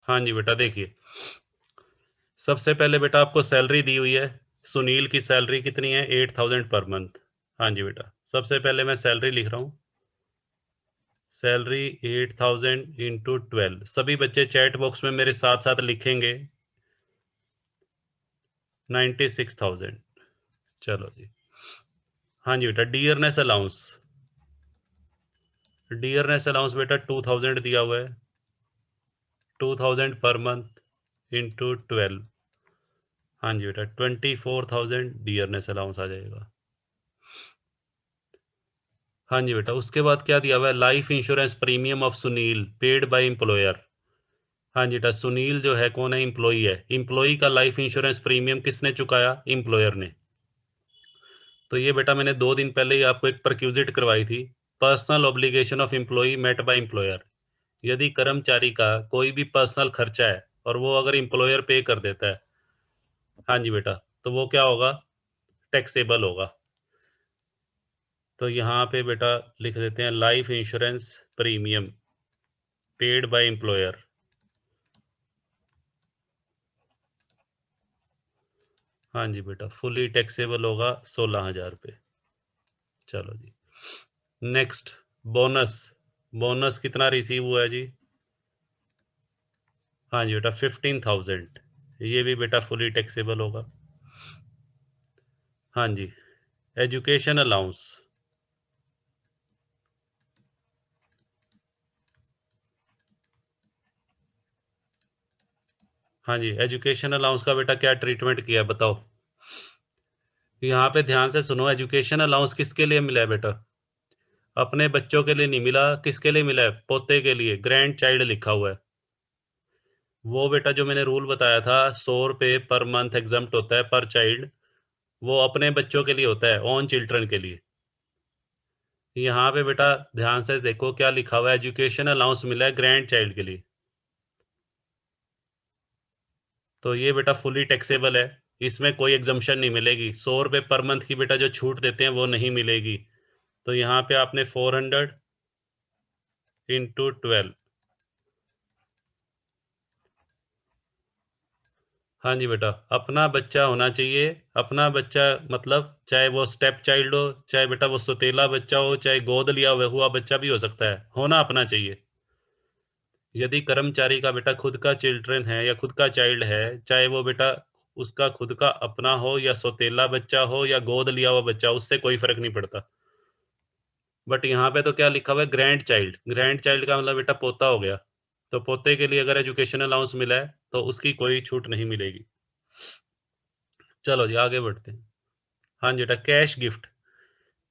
हाँ जी बेटा, देखिए सबसे पहले बेटा आपको सैलरी दी हुई है। सुनील की सैलरी कितनी है? 8,000 पर मंथ। हाँ जी बेटा, सबसे पहले मैं सैलरी लिख रहा हूँ। Salary 8,000 into 12। सभी बच्चे चैट बॉक्स में मेरे साथ साथ लिखेंगे 96,000। चलो जी। हाँ जी बेटा, डियरनेस अलाउंस। डियरनेस अलाउंस बेटा 2,000 दिया हुआ है। 2,000 पर मंथ इंटू 12। हाँ जी बेटा, 24,000 डियरनेस अलाउंस आ जाएगा। हाँ जी बेटा, उसके बाद क्या दिया हुआ है? Life insurance premium of Sunil paid by employer. हाँ जी बेटा, सुनील जो है कौन है? एम्प्लॉई है। एम्प्लॉई का लाइफ इंश्योरेंस प्रीमियम किसने चुकाया? एम्प्लॉयर ने। तो ये बेटा मैंने 2 दिन पहले ही आपको एक परक्यूजिट करवाई थी। Personal obligation of employee met by employer. यदि कर्मचारी का कोई भी पर्सनल खर्चा है और वो अगर एम्प्लॉयर पे कर देता है, हाँ जी बेटा, तो वो क्या होगा? टैक्सेबल होगा। तो यहाँ पे बेटा लिख देते हैं life insurance premium paid by employer. हाँ जी बेटा, फुली टैक्सेबल होगा 16,000 रुपये। चलो जी, नेक्स्ट। बोनस। बोनस कितना रिसीव हुआ है जी? हाँ जी बेटा, 15,000। ये भी बेटा फुली टैक्सेबल होगा। हाँ जी। Education allowance. हाँ जी, एजुकेशन अलाउंस का बेटा क्या ट्रीटमेंट किया है बताओ? यहाँ पे ध्यान से सुनो, एजुकेशन अलाउंस किसके लिए मिला है बेटा? अपने बच्चों के लिए नहीं मिला। किसके लिए मिला है? पोते के लिए, ग्रैंड चाइल्ड लिखा हुआ है। वो बेटा जो मैंने रूल बताया था, 100 रुपये पर मंथ एग्जम्प्ट होता है पर चाइल्ड, वो अपने बच्चों के लिए होता है, ओन चिल्ड्रन के लिए। यहाँ पे बेटा ध्यान से देखो क्या लिखा हुआ है, एजुकेशन अलाउंस मिला है ग्रैंड चाइल्ड के लिए। तो ये बेटा फुली टैक्सेबल है, इसमें कोई एग्जम्पशन नहीं मिलेगी। 100 रुपये पर मंथ की बेटा जो छूट देते हैं वो नहीं मिलेगी। तो यहाँ पे आपने 400 इंटू 12। हाँ जी बेटा, अपना बच्चा होना चाहिए। अपना बच्चा मतलब चाहे वो स्टेप चाइल्ड हो, चाहे बेटा वो सौतेला बच्चा हो, चाहे गोद लिया हुआ बच्चा भी हो सकता है, होना अपना चाहिए। यदि कर्मचारी का बेटा खुद का चिल्ड्रन है या खुद का चाइल्ड है, चाहे वो बेटा उसका खुद का अपना हो या सौतेला बच्चा हो या गोद लिया हुआ बच्चा, उससे कोई फर्क नहीं पड़ता। बट यहाँ पे तो क्या लिखा हुआ है? Grand child. ग्रैंड चाइल्ड का मतलब बेटा पोता हो गया। तो पोते के लिए अगर एजुकेशन अलाउंस मिला है तो उसकी कोई छूट नहीं मिलेगी। चलो जी आगे बढ़ते हैं। हाँ जी बेटा, कैश गिफ्ट।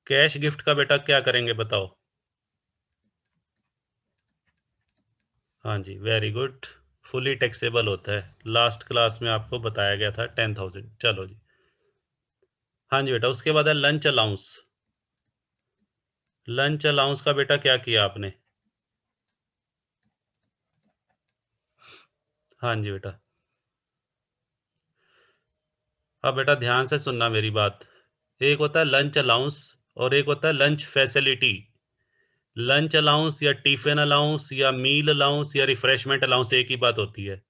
कैश गिफ्ट का बेटा क्या करेंगे बताओ? हाँ जी, वेरी गुड। फुली टैक्सेबल होता है, लास्ट क्लास में आपको बताया गया था 10,000। चलो जी। हाँ जी बेटा, उसके बाद है लंच अलाउंस। लंच अलाउंस का बेटा क्या किया आपने? हाँ जी बेटा, अब बेटा ध्यान से सुनना मेरी बात। एक होता है लंच अलाउंस और एक होता है लंच फैसिलिटी। लंच अलाउंस या टिफिन अलाउंस या मील अलाउंस या रिफ्रेशमेंट अलाउंस एक ही बात होती है।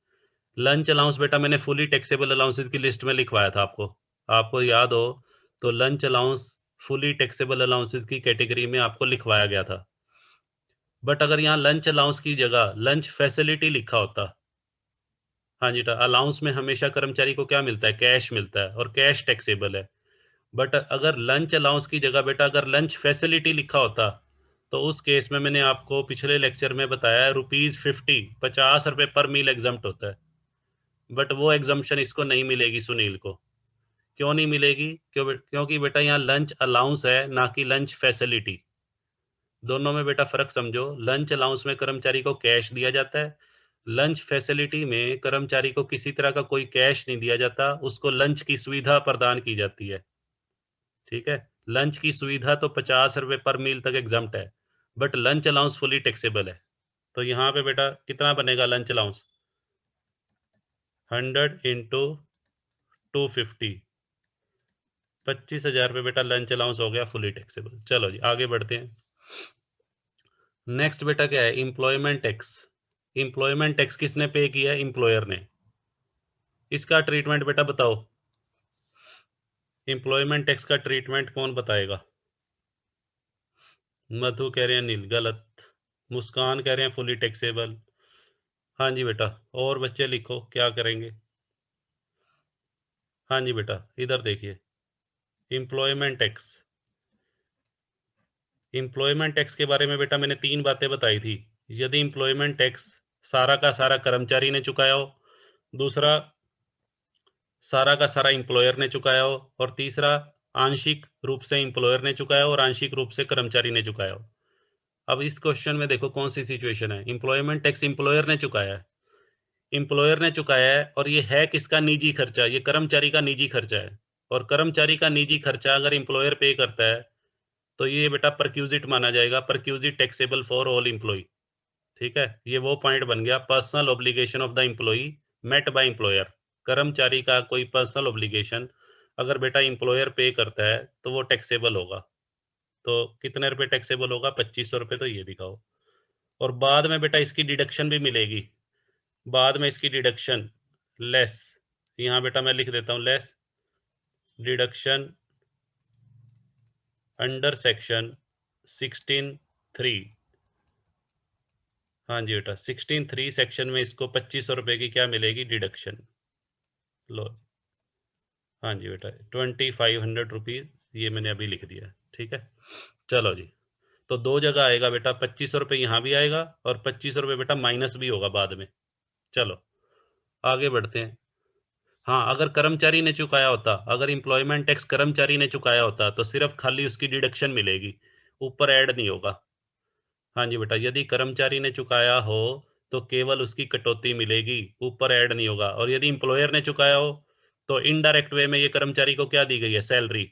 लंच अलाउंस बेटा मैंने फुली टैक्सेबल अलाउंसेस की लिस्ट में लिखवाया था आपको। आपको याद हो तो lunch allowance fully taxable allowances की कैटेगरी में आपको लिखवाया गया था। बट अगर यहाँ लंच अलाउंस की जगह लंच फैसिलिटी लिखा होता, हाँ जी, अलाउंस में हमेशा कर्मचारी को क्या मिलता है? कैश मिलता है और कैश टैक्सेबल है। बट अगर लंच अलाउंस की जगह बेटा अगर लंच फैसिलिटी लिखा होता, तो उस केस में मैंने आपको पिछले लेक्चर में बताया ₹50, 50 रुपये पर मील एग्जम्प्ट होता है। बट वो एग्जम्पशन इसको नहीं मिलेगी सुनील को। क्यों नहीं मिलेगी? क्योंकि बेटा यहाँ लंच अलाउंस है ना कि लंच फैसिलिटी। दोनों में बेटा फर्क समझो। लंच अलाउंस में कर्मचारी को कैश दिया जाता है, लंच फैसिलिटी में कर्मचारी को किसी तरह का कोई कैश नहीं दिया जाता, उसको लंच की सुविधा प्रदान की जाती है। ठीक है, लंच की सुविधा तो 50 रुपये पर मील तक एग्जम्प्ट है, but lunch allowance fully taxable है। तो यहाँ पे बेटा कितना बनेगा लंच अलाउंस? 100 इंटू 250। 25,000 रुपये बेटा लंच अलाउंस हो गया फुली टैक्सेबल। चलो जी आगे बढ़ते हैं। नेक्स्ट बेटा क्या है? Employment tax. एम्प्लॉयमेंट टैक्स किसने पे किया है? एम्प्लॉयर ने। इसका ट्रीटमेंट बेटा बताओ, एम्प्लॉयमेंट टैक्स का ट्रीटमेंट कौन बताएगा? मधु कह रहे हैं नील, गलत। मुस्कान कह रहे हैं फुली टैक्सेबल। हाँ जी बेटा, और बच्चे लिखो क्या करेंगे। हाँ जी बेटा, इधर देखिए, एम्प्लॉयमेंट टैक्स। एम्प्लॉयमेंट टैक्स के बारे में बेटा मैंने 3 बातें बताई थी। यदि एम्प्लॉयमेंट टैक्स सारा का सारा कर्मचारी ने चुकाया हो, दूसरा सारा का सारा एम्प्लॉयर ने चुकाया हो, और तीसरा आंशिक रूप से एम्प्लॉयर ने चुकाया हो और आंशिक रूप से कर्मचारी ने चुकाया हो। अब इस क्वेश्चन में देखो कौन सी सिचुएशन है। एम्प्लॉयमेंट टैक्स एम्प्लॉयर ने चुकाया है, एम्प्लॉयर ने चुकाया है, और ये है किसका? निजी खर्चा, ये कर्मचारी का निजी खर्चा है। और कर्मचारी का निजी खर्चा अगर एम्प्लॉयर पे करता है तो ये बेटा परक्यूजिट माना जाएगा, perquisite taxable for all employee. ठीक है, ये वो पॉइंट बन गया, personal obligation of the employee met by employer. कर्मचारी का कोई पर्सनल ऑब्लिगेशन अगर बेटा एम्प्लॉयर पे करता है तो वो टैक्सेबल होगा। तो कितने रुपए टैक्सेबल होगा? 2500 रुपये। तो ये दिखाओ। और बाद में बेटा इसकी डिडक्शन भी मिलेगी, बाद में इसकी डिडक्शन लेस। यहाँ बेटा मैं लिख देता हूँ, लेस डिडक्शन अंडर सेक्शन 16(3). हाँ जी बेटा, 16(3) सेक्शन में इसको 2500 रुपये की क्या मिलेगी? डिडक्शन। लो, हाँ जी बेटा, 2500 रुपीज़ ये मैंने अभी लिख दिया। ठीक है, चलो जी। तो 2 जगह आएगा बेटा, 2500 रुपये यहाँ भी आएगा और 2500 रुपये बेटा माइनस भी होगा बाद में। चलो आगे बढ़ते हैं। हाँ, अगर कर्मचारी ने चुकाया होता, अगर एम्प्लॉयमेंट टैक्स कर्मचारी ने चुकाया होता तो सिर्फ खाली उसकी डिडक्शन मिलेगी, ऊपर ऐड नहीं होगा। हाँ जी बेटा, यदि कर्मचारी ने चुकाया हो तो केवल उसकी कटौती मिलेगी, ऊपर ऐड नहीं होगा। और यदि एम्प्लॉयर ने चुकाया हो तो इनडायरेक्ट वे में ये कर्मचारी को क्या दी गई है? सैलरी।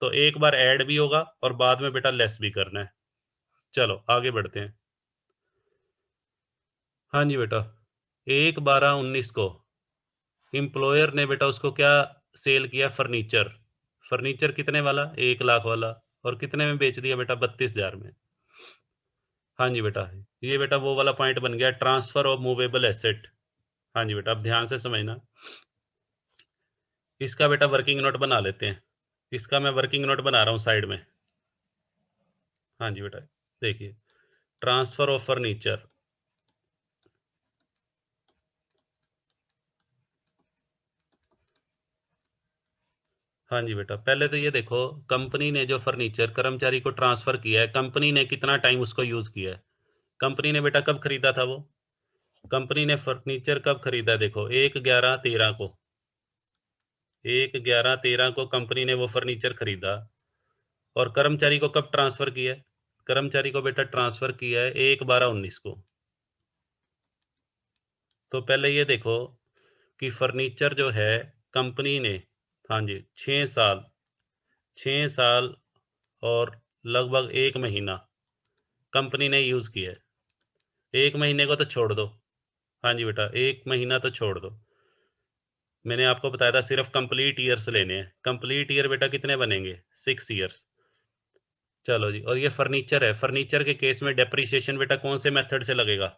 तो एक बार ऐड भी होगा और बाद में बेटा लेस भी करना है। चलो आगे बढ़ते हैं। हाँ जी बेटा, 1/12/19 को एम्प्लॉयर ने बेटा उसको क्या सेल किया? फर्नीचर। फर्नीचर कितने वाला? 1 लाख वाला। और कितने में बेच दिया बेटा? 32,000 में। हाँ जी बेटा, ये बेटा वो वाला पॉइंट बन गया, ट्रांसफर ऑफ मूवेबल एसेट। हाँ जी बेटा, अब ध्यान से समझना। इसका बेटा वर्किंग नोट बना लेते हैं। इसका मैं वर्किंग नोट बना रहा हूँ साइड में। हाँ जी बेटा, देखिए, ट्रांसफर ऑफ फर्नीचर। हाँ जी बेटा, पहले तो ये देखो, कंपनी ने जो फर्नीचर कर्मचारी को ट्रांसफर किया है, कंपनी ने कितना टाइम उसको यूज किया है? कंपनी ने बेटा कब खरीदा था वो? कंपनी ने फर्नीचर कब खरीदा? देखो, 1/11/13 को, 1/11/13 को कंपनी ने वो फर्नीचर खरीदा। और कर्मचारी को कब ट्रांसफर किया है? कर्मचारी को बेटा ट्रांसफर किया है 1/12/19 को। तो पहले ये देखो कि फर्नीचर जो है कंपनी ने, हाँ जी, 6 साल, 6 साल और लगभग 1 महीना कंपनी ने यूज किया है। 1 महीने को तो छोड़ दो। हाँ जी बेटा, 1 महीना तो छोड़ दो। मैंने आपको बताया था सिर्फ कंप्लीट ईयर्स लेने हैं। कंप्लीट ईयर बेटा कितने बनेंगे? 6 ईयर्स। चलो जी, और ये फर्नीचर है, फर्नीचर के केस में डेप्रीशिएशन बेटा कौन से मेथड से लगेगा?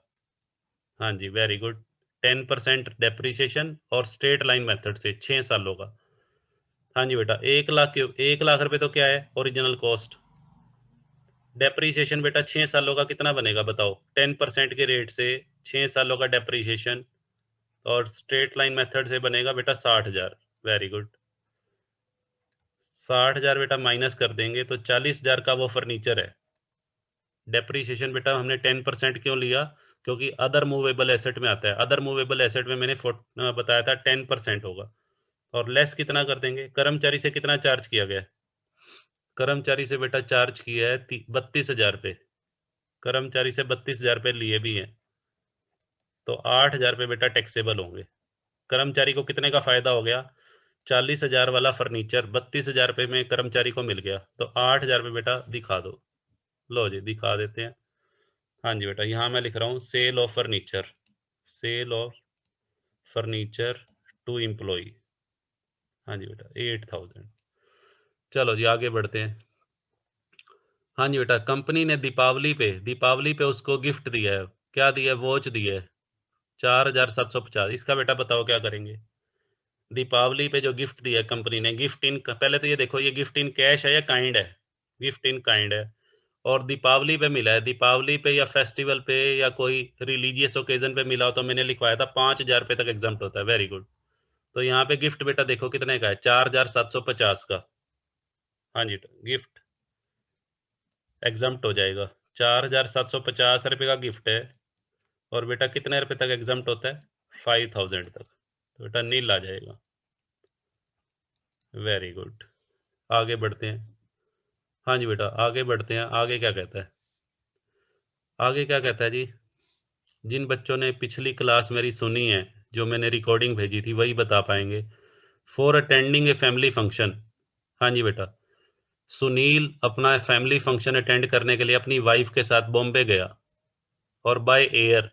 हाँ जी, वेरी गुड, 10% डेप्रीशिएशन और स्ट्रेट लाइन मेथड से 6 सालों का। हाँ जी बेटा, 1 लाख रुपए तो क्या है? Original cost. डेप्रीशिएशन बेटा 6 सालों का कितना बनेगा बताओ? 10% के रेट से 6 सालों का डेप्रीशिएशन, और स्ट्रेट लाइन मेथड से बनेगा बेटा 60,000। वेरी गुड, 60,000 बेटा माइनस कर देंगे तो 40,000 का वो फर्नीचर है। डेप्रीशिएशन बेटा हमने 10% क्यों लिया? क्योंकि अदर मूवेबल एसेट में आता है। अदर मूवेबल एसेट में मैंने बताया था 10% होगा। और लेस कितना कर देंगे? कर्मचारी से कितना चार्ज किया गया? कर्मचारी से बेटा चार्ज किया है 32,000 रुपये। कर्मचारी से 32,000 रुपये लिए भी हैं, तो 8,000 रुपये बेटा टैक्सेबल होंगे। कर्मचारी को कितने का फायदा हो गया? 40,000 वाला फर्नीचर 32,000 रुपये में कर्मचारी को मिल गया, तो 8,000 रुपये बेटा दिखा दो। लो जी, दिखा देते हैं। हाँ जी बेटा, यहाँ मैं लिख रहा हूँ sale of furniture, sale of furniture to employee. हाँ जी बेटा, 8,000। चलो जी आगे बढ़ते हैं। हाँ जी बेटा, कंपनी ने दीपावली पे उसको गिफ्ट दिया है। क्या दिया है? वॉच दिया है। 4750। इसका बेटा बताओ क्या करेंगे। दीपावली पे जो गिफ्ट दिया कंपनी ने, गिफ्ट इन, पहले तो ये देखो ये गिफ्ट इन कैश है या काइंड है। गिफ्ट इन काइंड है और दीपावली पे मिला है। दीपावली पे या फेस्टिवल पे या कोई रिलीजियस ओकेजन पे मिला हो तो मैंने लिखवाया था 5,000 रुपए तक एग्जाम्प्ट होता है। Very good. तो यहाँ पे गिफ्ट बेटा देखो कितने का है, 4,750 का। हाँ जी, गिफ्ट एग्जाम्प्ट हो जाएगा। 4,750 रुपये का गिफ्ट है और बेटा कितने रुपए तक एग्जाम्प्ट होता है, 5,000 तक। तो बेटा नील आ जाएगा। Very good. आगे बढ़ते हैं। हाँ जी बेटा आगे बढ़ते हैं। आगे क्या कहता है, आगे क्या कहता है जी। जिन बच्चों ने पिछली क्लास मेरी सुनी है, जो मैंने रिकॉर्डिंग भेजी थी, वही बता पाएंगे। For attending a family function. हाँ जी बेटा, सुनील अपना फैमिली फंक्शन अटेंड करने के लिए अपनी वाइफ के साथ बॉम्बे गया और बाय एयर,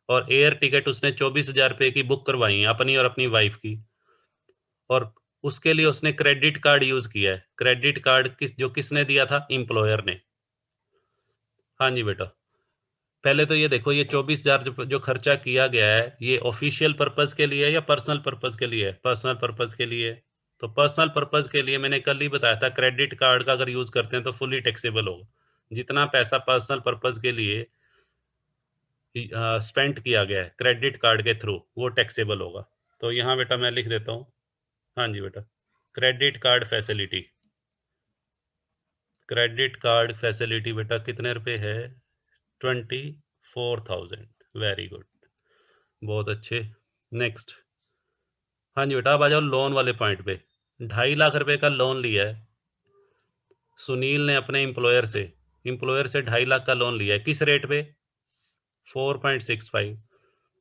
और एयर टिकट उसने 24,000 रुपये की बुक करवाई है, अपनी और अपनी वाइफ की। और उसके लिए उसने क्रेडिट कार्ड यूज किया है। क्रेडिट कार्ड किसने दिया था, एम्प्लॉयर ने। हाँ जी बेटा, पहले तो ये देखो ये 24,000 जो खर्चा किया गया है, ये ऑफिशियल पर्पज के लिए है या पर्सनल पर्पज के लिए है। पर्सनल पर्पज के लिए। तो पर्सनल पर्पज के लिए मैंने कल ही बताया था, क्रेडिट कार्ड का अगर यूज करते हैं तो फुली टैक्सेबल होगा। जितना पैसा पर्सनल पर्पज के लिए स्पेंड किया गया है क्रेडिट कार्ड के थ्रू, वो टैक्सेबल होगा। तो यहाँ बेटा मैं लिख देता हूँ। हाँ जी बेटा, credit card facility. Credit card facility बेटा कितने रुपए है, 24,000। वेरी गुड, बहुत अच्छे। नेक्स्ट। हाँ जी बेटा अब आ जाओ लोन वाले पॉइंट पे। 2.5 लाख रुपए का लोन लिया है सुनील ने अपने एम्प्लॉयर से 2.5 लाख का लोन लिया है। किस रेट पे, 4.65।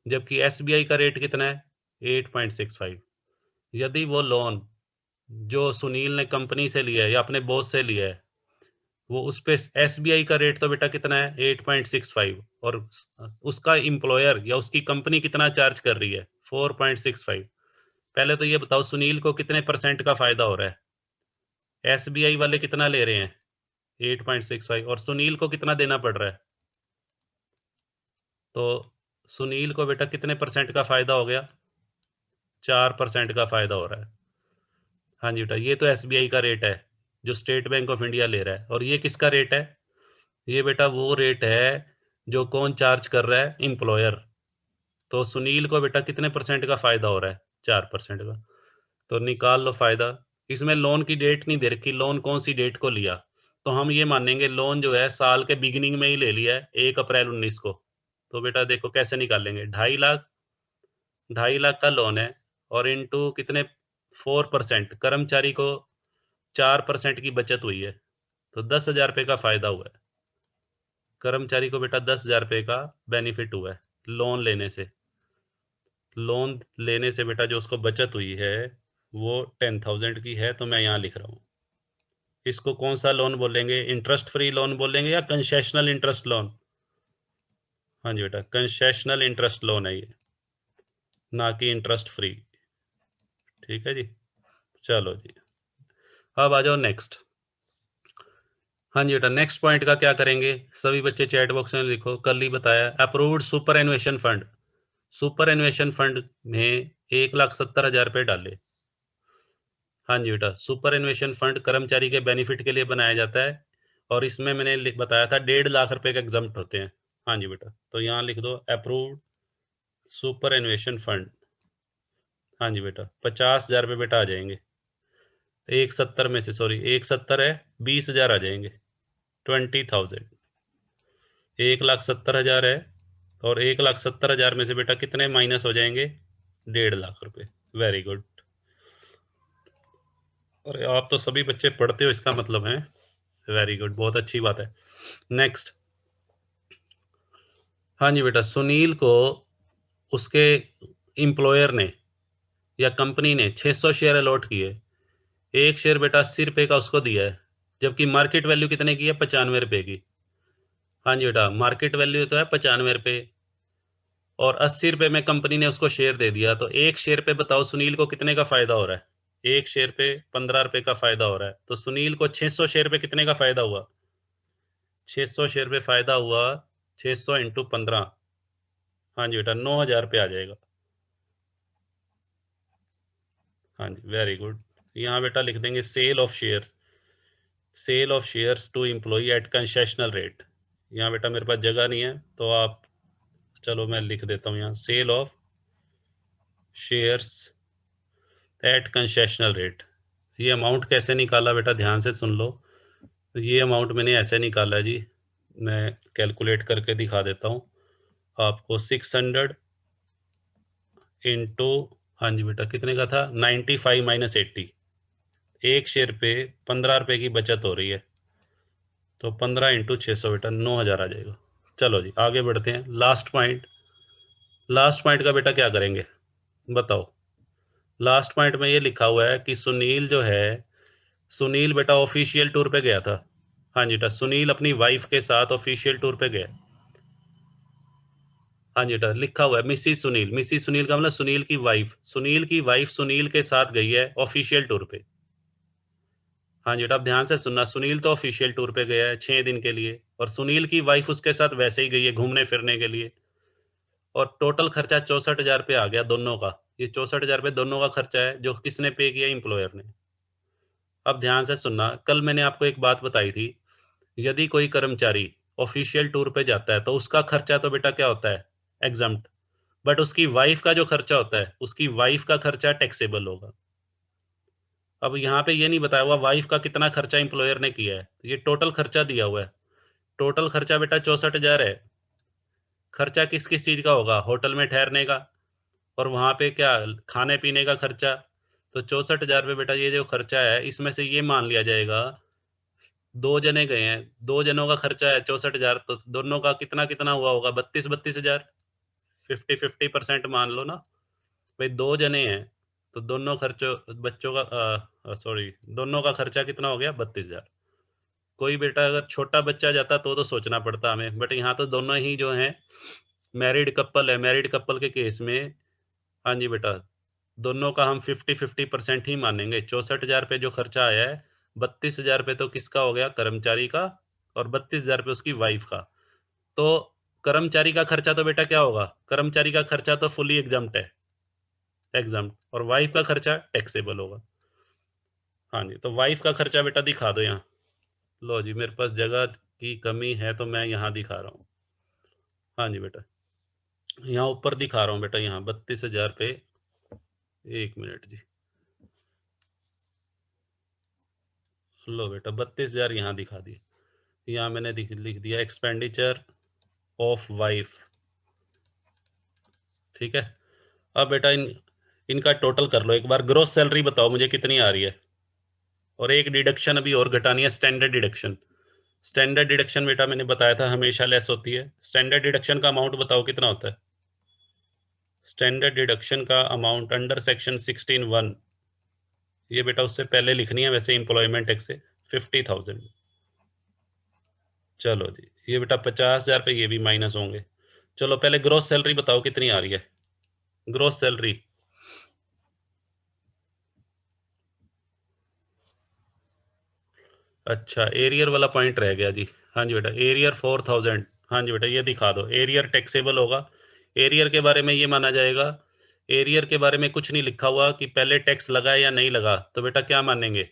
जबकि एसबीआई का रेट कितना है, 8.65। यदि वो लोन जो सुनील ने कंपनी से लिया है या अपने बॉस से लिया है, वो उस पे एसबीआई का रेट तो बेटा कितना है, 8.65, और उसका एम्प्लॉयर या उसकी कंपनी कितना चार्ज कर रही है, 4.65। पहले तो ये बताओ सुनील को कितने परसेंट का फायदा हो रहा है। एसबीआई वाले कितना ले रहे हैं, 8.65, और सुनील को कितना देना पड़ रहा है। तो सुनील को बेटा कितने परसेंट का फायदा हो गया, 4% का फायदा हो रहा है। हाँ जी बेटा, ये तो एसबीआई का रेट है जो स्टेट बैंक ऑफ इंडिया ले रहा है। और ये किसका रेट है, ये बेटा वो रेट है जो कौन चार्ज कर रहा है, एम्प्लॉयर। तो सुनील को बेटा कितने परसेंट का फायदा हो रहा है, 4% का। तो निकाल लो फायदा। इसमें लोन की डेट नहीं दे रखी, लोन कौन सी डेट को लिया। तो हम ये मानेंगे लोन जो है साल के बिगिनिंग में ही ले लिया है, 1 अप्रैल 2019 को। तो बेटा देखो कैसे निकालेंगे, 2.5 लाख, 2.5 लाख का लोन है और इनटू कितने, 4%। कर्मचारी को 4% की बचत हुई है, तो 10,000 रुपये का फायदा हुआ है। कर्मचारी को बेटा 10,000 रुपये का बेनिफिट हुआ है लोन लेने से। लोन लेने से बेटा जो उसको बचत हुई है वो 10,000 की है, तो मैं यहाँ लिख रहा हूँ। इसको कौन सा लोन बोलेंगे, इंटरेस्ट फ्री लोन बोलेंगे या कंसेशनल इंटरेस्ट लोन। हाँ जी बेटा, कंसेशनल इंटरेस्ट लोन है ये, ना कि इंटरेस्ट फ्री। ठीक है जी, चलो जी अब आ जाओ नेक्स्ट। हाँ जी बेटा, नेक्स्ट पॉइंट का क्या करेंगे, सभी बच्चे चैट बॉक्स में लिखो। कल ही बताया, approved superannuation fund. Superannuation fund में 1,70,000 रुपये डाले। हाँ जी बेटा, सुपर एनुएशन फंड कर्मचारी के बेनिफिट के लिए बनाया जाता है और इसमें मैंने बताया था 1.5 लाख रुपए का एग्जाम्प्ट होते हैं। हाँ जी बेटा, तो यहाँ लिख दो अप्रूव्ड सुपर एनुएशन फंड। हाँ जी बेटा, 50,000 रुपये बेटा आ जाएंगे। 170 में से, सॉरी 170 है, 20,000 आ जाएंगे, 20,000। 1,70,000 है और 1,70,000 में से बेटा कितने माइनस हो जाएंगे, 1.5 लाख रुपए। Very good. और आप तो सभी बच्चे पढ़ते हो, इसका मतलब है। वेरी गुड, बहुत अच्छी बात है। नेक्स्ट। हाँ जी बेटा, सुनील को उसके एम्प्लॉयर ने या कंपनी ने 600 शेयर अलॉट किए। एक शेयर बेटा 80 रुपए का उसको दिया है, जबकि मार्केट वैल्यू कितने की है, 95 रुपए की। हाँ जी बेटा, मार्केट वैल्यू तो है 95 रुपए और 80 रुपए में कंपनी ने उसको शेयर दे दिया। तो एक शेयर पे बताओ सुनील को कितने का फायदा हो रहा है, एक शेयर पे 15 रुपए का फायदा हो रहा है। तो सुनील को 600 शेयर पे कितने का फायदा हुआ, 600 शेयर पे फायदा हुआ, 600 इंटू 15, हाँ जी बेटा 9,000 पे आ जाएगा। हाँ जी वेरी गुड। यहाँ बेटा लिख देंगे sale of shares to employee at concessional rate. यहाँ बेटा मेरे पास जगह नहीं है तो आप, चलो मैं लिख देता हूँ यहाँ sale of shares at concessional rate. ये अमाउंट कैसे निकाला बेटा ध्यान से सुन लो। तो ये अमाउंट मैंने ऐसे निकाला जी, मैं कैलकुलेट करके दिखा देता हूँ आपको। 600 इंटू, हाँ जी बेटा कितने का था, 95 माइनस 80। एक शेयर पे 15 रुपए की बचत हो रही है, तो 15 इंटू 600 बेटा 9,000 आ जाएगा। चलो जी आगे बढ़ते हैं। लास्ट पॉइंट का बेटा क्या करेंगे बताओ। लास्ट पॉइंट में ये लिखा हुआ है कि सुनील जो है, सुनील बेटा ऑफिशियल टूर पे गया था। हाँ जी बेटा सुनील अपनी वाइफ के साथ ऑफिशियल टूर पे गया। हाँ जी बेटा लिखा हुआ है मिसिस सुनील, मिसिस सुनील का मतलब सुनील की वाइफ, सुनील की वाइफ सुनील के साथ गई है ऑफिशियल टूर पे। हाँ जी बेटा आप ध्यान से सुनना, सुनील तो ऑफिशियल टूर पे गया है 6 दिन के लिए, और सुनील की वाइफ उसके साथ वैसे ही गई है घूमने फिरने के लिए। और टोटल खर्चा 64,000 पे आ गया दोनों का। ये 64,000 पे दोनों का खर्चा है जो किसने पे किया, एम्प्लॉयर ने। अब ध्यान से सुनना, कल मैंने आपको एक बात बताई थी, यदि कोई कर्मचारी ऑफिशियल टूर पे जाता है तो उसका खर्चा तो बेटा क्या होता है, एग्जम्प्ट। बट उसकी वाइफ का जो खर्चा होता है, उसकी वाइफ का खर्चा टैक्सेबल होगा। अब यहाँ पे ये नहीं बताया हुआ वाइफ का कितना खर्चा एम्प्लॉयर ने किया है, ये टोटल खर्चा दिया हुआ है। टोटल खर्चा बेटा 64,000 है। खर्चा किस किस चीज का होगा, होटल में ठहरने का और वहां पे क्या खाने पीने का खर्चा। तो 64,000 पे बेटा ये जो खर्चा है इसमें से ये मान लिया जाएगा, 2 जने गए हैं, 2 जनों का खर्चा है 64,000, तो दोनों का कितना कितना हुआ होगा, 32,000। 50-50% मान लो ना भाई, 2 जने हैं तो दोनों खर्चों, बच्चों का सॉरी दोनों का खर्चा कितना हो गया, 32,000। कोई बेटा अगर छोटा बच्चा जाता तो सोचना पड़ता हमें, बट यहाँ तो दोनों ही जो है मैरिड कपल है, मैरिड कपल के केस में हाँ जी बेटा दोनों का हम 50-50% ही मानेंगे। 64,000 पे जो खर्चा आया है, 32,000 पे तो किसका हो गया, कर्मचारी का, और 32,000 पे उसकी वाइफ का। तो कर्मचारी का खर्चा तो बेटा क्या होगा, कर्मचारी का खर्चा तो फुली एग्जम्प्ट है, एग्जम्प्ट, और वाइफ का खर्चा टैक्सेबल होगा। हाँ जी तो वाइफ का खर्चा बेटा दिखा दो यहाँ। लो जी मेरे पास जगह की कमी है तो मैं यहाँ दिखा रहा हूँ। हाँ जी बेटा यहाँ ऊपर दिखा रहा हूँ बेटा, यहाँ 32,000 पे, एक मिनट जी, लो बेटा 32,000 यहाँ दिखा दिए। यहाँ मैंने लिख दिया एक्सपेंडिचर ऑफ वाइफ। ठीक है। अब बेटा इनका टोटल कर लो एक बार, ग्रोस सैलरी बताओ मुझे कितनी आ रही है। और एक डिडक्शन अभी और घटानी है, स्टैंडर्ड डिडक्शन। स्टैंडर्ड डिडक्शन बेटा मैंने बताया था हमेशा लेस होती है। स्टैंडर्ड डिडक्शन का अमाउंट बताओ कितना होता है। स्टैंडर्ड डिडक्शन का अमाउंट अंडर सेक्शन 16(1), ये बेटा उससे पहले लिखनी है वैसे एम्प्लॉयमेंट टैक्स से, 50,000। चलो जी ये बेटा 50,000 पे ये भी माइनस होंगे। चलो पहले ग्रोस सैलरी बताओ कितनी आ रही है, ग्रोस सैलरी। अच्छा एरियर वाला पॉइंट रह गया जी। हाँ जी बेटा एरियर 4,000। हाँ जी बेटा ये दिखा दो, एरियर टैक्सेबल होगा। एरियर के बारे में ये माना जाएगा, एरियर के बारे में कुछ नहीं लिखा हुआ कि पहले टैक्स लगा या नहीं लगा, तो बेटा क्या मानेंगे,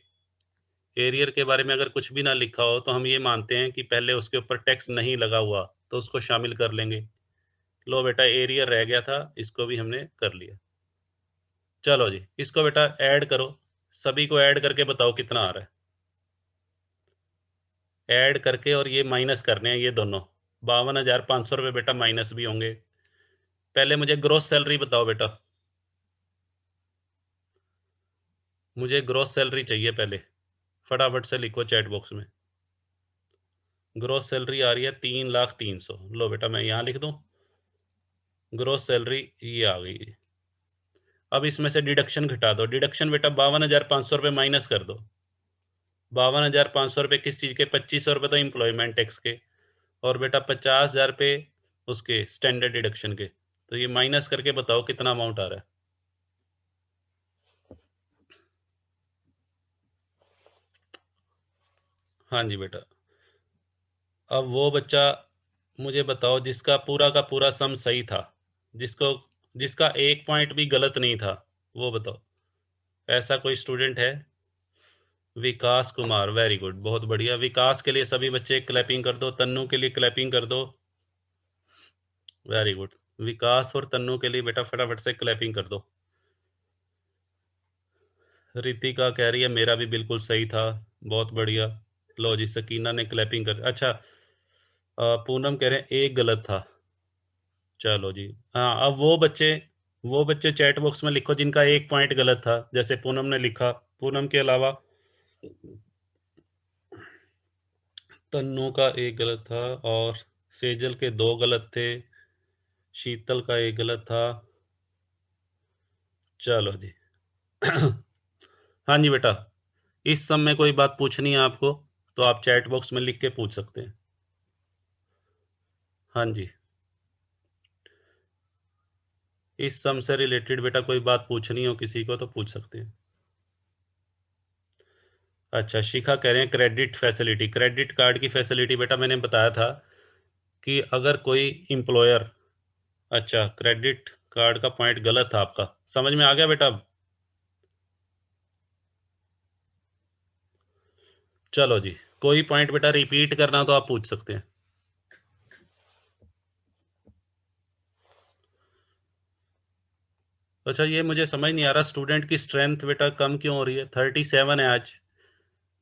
एरियर के बारे में अगर कुछ भी ना लिखा हो तो हम ये मानते हैं कि पहले उसके ऊपर टैक्स नहीं लगा हुआ, तो उसको शामिल कर लेंगे। लो बेटा एरियर रह गया था, इसको भी हमने कर लिया। चलो जी इसको बेटा ऐड करो, सभी को ऐड करके बताओ कितना आ रहा है। ऐड करके और ये माइनस करने हैं ये दोनों, 52,500 रुपये बेटा माइनस भी होंगे। पहले मुझे ग्रोस सैलरी बताओ बेटा, मुझे ग्रोस सैलरी चाहिए पहले, फटाफट से लिखो चैट बॉक्स में। ग्रोस सैलरी आ रही है 3,03,000। लो बेटा मैं यहाँ लिख दूँ, ग्रोस सैलरी ये आ गई। अब इसमें से डिडक्शन घटा दो, डिडक्शन बेटा 52,500 रुपये माइनस कर दो। 52,500 रुपये किस चीज़ के, 2,500 रुपये तो एम्प्लॉयमेंट टैक्स के, और बेटा 50,000 पे उसके स्टैंडर्ड डिडक्शन के। तो ये माइनस करके बताओ कितना अमाउंट आ रहा है। हाँ जी बेटा अब वो बच्चा मुझे बताओ जिसका पूरा का पूरा सम सही था, जिसको जिसका एक पॉइंट भी गलत नहीं था, वो बताओ। ऐसा कोई स्टूडेंट है? विकास कुमार, वेरी गुड, बहुत बढ़िया। विकास के लिए सभी बच्चे क्लैपिंग कर दो, तन्नू के लिए क्लैपिंग कर दो, वेरी गुड। विकास और तन्नू के लिए बेटा फटाफट से क्लैपिंग कर दो। रितिका कह रही है मेरा भी बिल्कुल सही था, बहुत बढ़िया। लो जी, सकीना ने क्लैपिंग कर, अच्छा। पूनम कह रहे हैं एक गलत था। चलो जी, हाँ, अब वो बच्चे चैट बॉक्स में लिखो जिनका एक पॉइंट गलत था, जैसे पूनम ने लिखा। पूनम के अलावा तन्नू का एक गलत था, और सेजल के दो गलत थे, शीतल का एक गलत था। चलो जी। हाँ जी बेटा, इस सब में कोई बात पूछनी है आपको तो आप चैट बॉक्स में लिख के पूछ सकते हैं। हाँ जी, इस सम से रिलेटेड बेटा कोई बात पूछनी हो किसी को तो पूछ सकते हैं। अच्छा, शिखा कह रहे हैं क्रेडिट फैसिलिटी, क्रेडिट कार्ड की फैसिलिटी बेटा मैंने बताया था कि अगर कोई एम्प्लॉयर, अच्छा, क्रेडिट कार्ड का पॉइंट गलत था आपका, समझ में आ गया बेटा अब? चलो जी, कोई पॉइंट बेटा रिपीट करना तो आप पूछ सकते हैं। अच्छा, ये मुझे समझ नहीं आ रहा, स्टूडेंट की स्ट्रेंथ बेटा कम क्यों हो रही है? 37 है आज,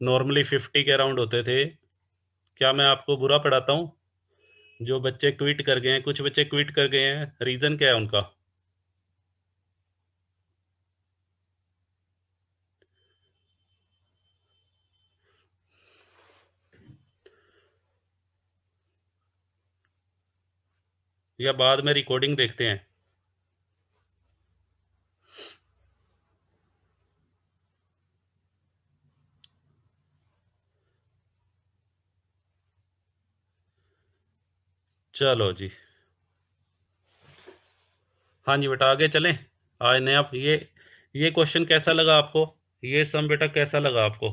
नॉर्मली 50 के अराउंड होते थे। क्या मैं आपको बुरा पढ़ाता हूँ? जो बच्चे क्विट कर गए हैं, कुछ बच्चे क्विट कर गए हैं, रीजन क्या है उनका? या बाद में रिकॉर्डिंग देखते हैं? चलो जी, हाँ जी बेटा, आगे चलें। आज नया ये क्वेश्चन कैसा लगा आपको? ये सम बेटा कैसा लगा आपको?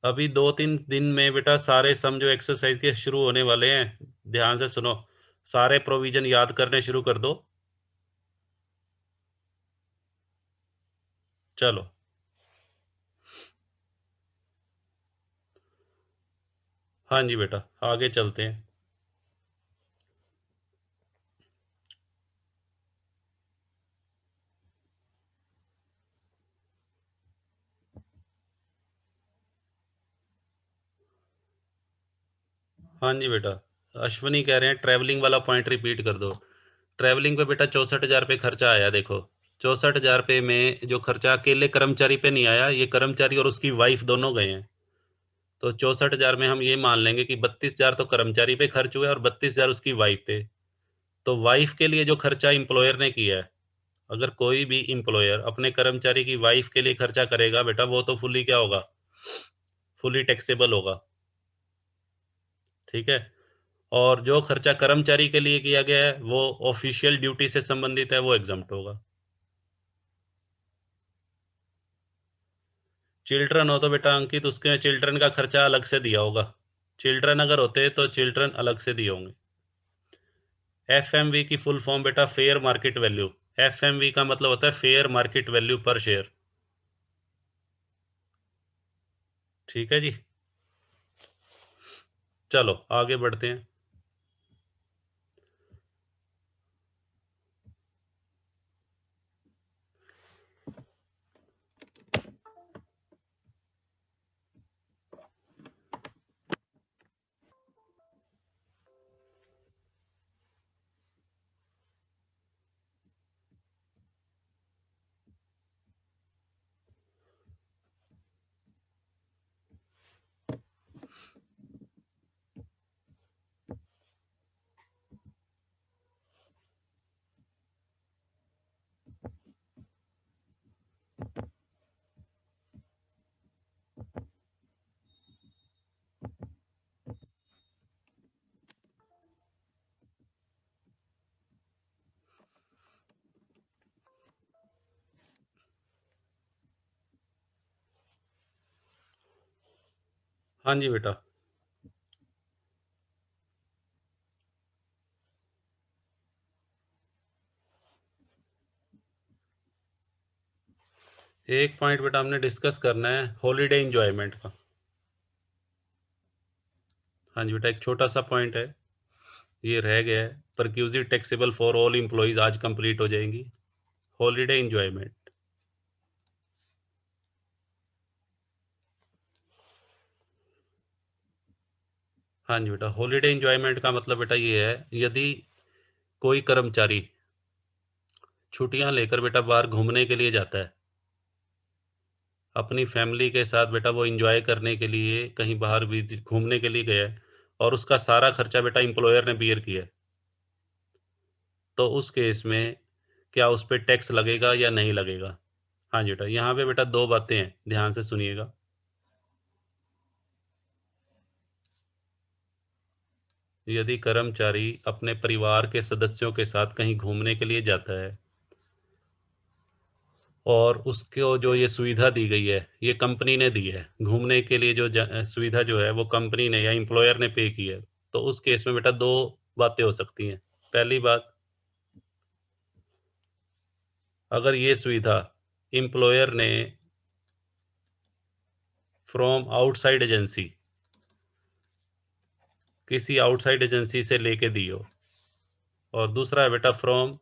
अभी 2-3 दिन में बेटा सारे सम जो एक्सरसाइज के शुरू होने वाले हैं, ध्यान से सुनो, सारे प्रोविजन याद करने शुरू कर दो। चलो, हाँ जी बेटा, आगे चलते हैं। हाँ जी बेटा, अश्वनी कह रहे हैं ट्रैवलिंग वाला पॉइंट रिपीट कर दो। ट्रैवलिंग पे बेटा 64,000 खर्चा आया, देखो। 64,000 में जो खर्चा अकेले कर्मचारी पे नहीं आया, ये कर्मचारी और उसकी वाइफ दोनों गए हैं। तो 64,000 में हम ये मान लेंगे कि 32,000 तो कर्मचारी पे खर्च हुए और 32,000 उसकी वाइफ पे। तो वाइफ के लिए जो खर्चा इंप्लॉयर ने किया है, अगर कोई भी इंप्लॉयर अपने कर्मचारी की वाइफ के लिए खर्चा करेगा बेटा, वो तो फुली क्या होगा? फुली टैक्सेबल होगा। ठीक है। और जो खर्चा कर्मचारी के लिए किया गया है वो ऑफिशियल ड्यूटी से संबंधित है, वो एग्जम्प्ट होगा। चिल्ड्रन हो तो बेटा अंकित, उसके चिल्ड्रन का खर्चा अलग से दिया होगा। चिल्ड्रन अगर होते तो चिल्ड्रन अलग से दिए होंगे। एफएमवी की फुल फॉर्म बेटा फेयर मार्केट वैल्यू। एफएमवी का मतलब होता है फेयर मार्केट वैल्यू पर शेयर। ठीक है जी, चलो आगे बढ़ते हैं। हाँ जी बेटा, एक पॉइंट बेटा हमने डिस्कस करना है हॉलीडे एंजॉयमेंट का। हाँ जी बेटा, एक छोटा सा पॉइंट है, ये रह गया है। Perquisite taxable for all employees आज कंप्लीट हो जाएंगी। हॉलीडे एंजॉयमेंट, हाँ जी बेटा, हॉलीडे एंजॉयमेंट का मतलब बेटा ये है, यदि कोई कर्मचारी छुट्टियां लेकर बेटा बाहर घूमने के लिए जाता है, अपनी फैमिली के साथ बेटा वो एंजॉय करने के लिए कहीं बाहर भी घूमने के लिए गया है, और उसका सारा खर्चा बेटा एम्प्लॉयर ने बियर किया है, तो उस केस में क्या उस पे टैक्स लगेगा या नहीं लगेगा? हाँ जी बेटा, यहाँ पे बेटा दो बातें हैं, ध्यान से सुनिएगा। यदि कर्मचारी अपने परिवार के सदस्यों के साथ कहीं घूमने के लिए जाता है, और उसको जो ये सुविधा दी गई है, ये कंपनी ने दी है, घूमने के लिए जो सुविधा जो है वो कंपनी ने या एम्प्लॉयर ने पे की है, तो उस केस में बेटा दो बातें हो सकती हैं। पहली बात, अगर ये सुविधा एम्प्लॉयर ने फ्रॉम आउटसाइड एजेंसी, किसी आउटसाइड एजेंसी से लेके दी हो, और दूसरा है बेटा फ्रॉम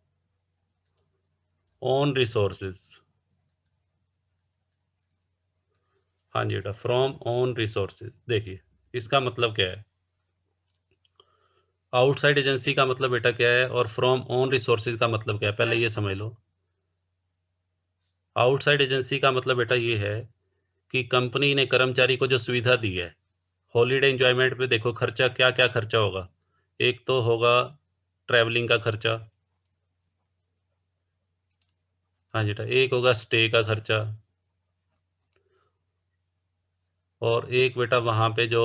ओन रिसोर्सेज। हाँ जी बेटा, फ्रॉम ओन रिसोर्सेज। देखिए इसका मतलब क्या है, आउटसाइड एजेंसी का मतलब बेटा क्या है, और फ्रॉम ओन रिसोर्सेज का मतलब क्या है, पहले ये समझ लो। आउटसाइड एजेंसी का मतलब बेटा ये है कि कंपनी ने कर्मचारी को जो सुविधा दी है, हॉलीडे एंजॉयमेंट पे देखो खर्चा क्या क्या खर्चा होगा। एक तो होगा ट्रैवलिंग का खर्चा, हाँ जी बेटा, एक होगा स्टे का खर्चा, और एक बेटा वहाँ पे जो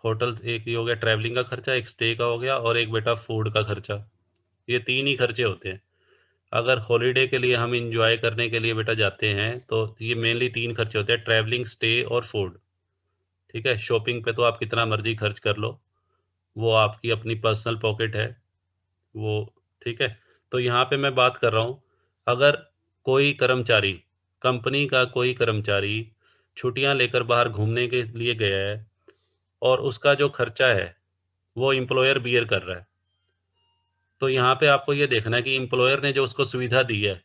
होटल, एक ये हो गया ट्रैवलिंग का खर्चा, एक स्टे का हो गया, और एक बेटा फूड का खर्चा। ये तीन ही खर्चे होते हैं। अगर हॉलीडे के लिए हम इंजॉय करने के लिए बेटा जाते हैं तो ये मेनली तीन खर्चे होते हैं, ट्रैवलिंग, स्टे और फूड। ठीक है, शॉपिंग पे तो आप कितना मर्जी खर्च कर लो, वो आपकी अपनी पर्सनल पॉकेट है वो। ठीक है, तो यहाँ पे मैं बात कर रहा हूँ, अगर कोई कर्मचारी, कंपनी का कोई कर्मचारी छुट्टियां लेकर बाहर घूमने के लिए गया है, और उसका जो खर्चा है वो एम्प्लॉयर बियर कर रहा है, तो यहाँ पे आपको ये देखना है कि एम्प्लॉयर ने जो उसको सुविधा दी है,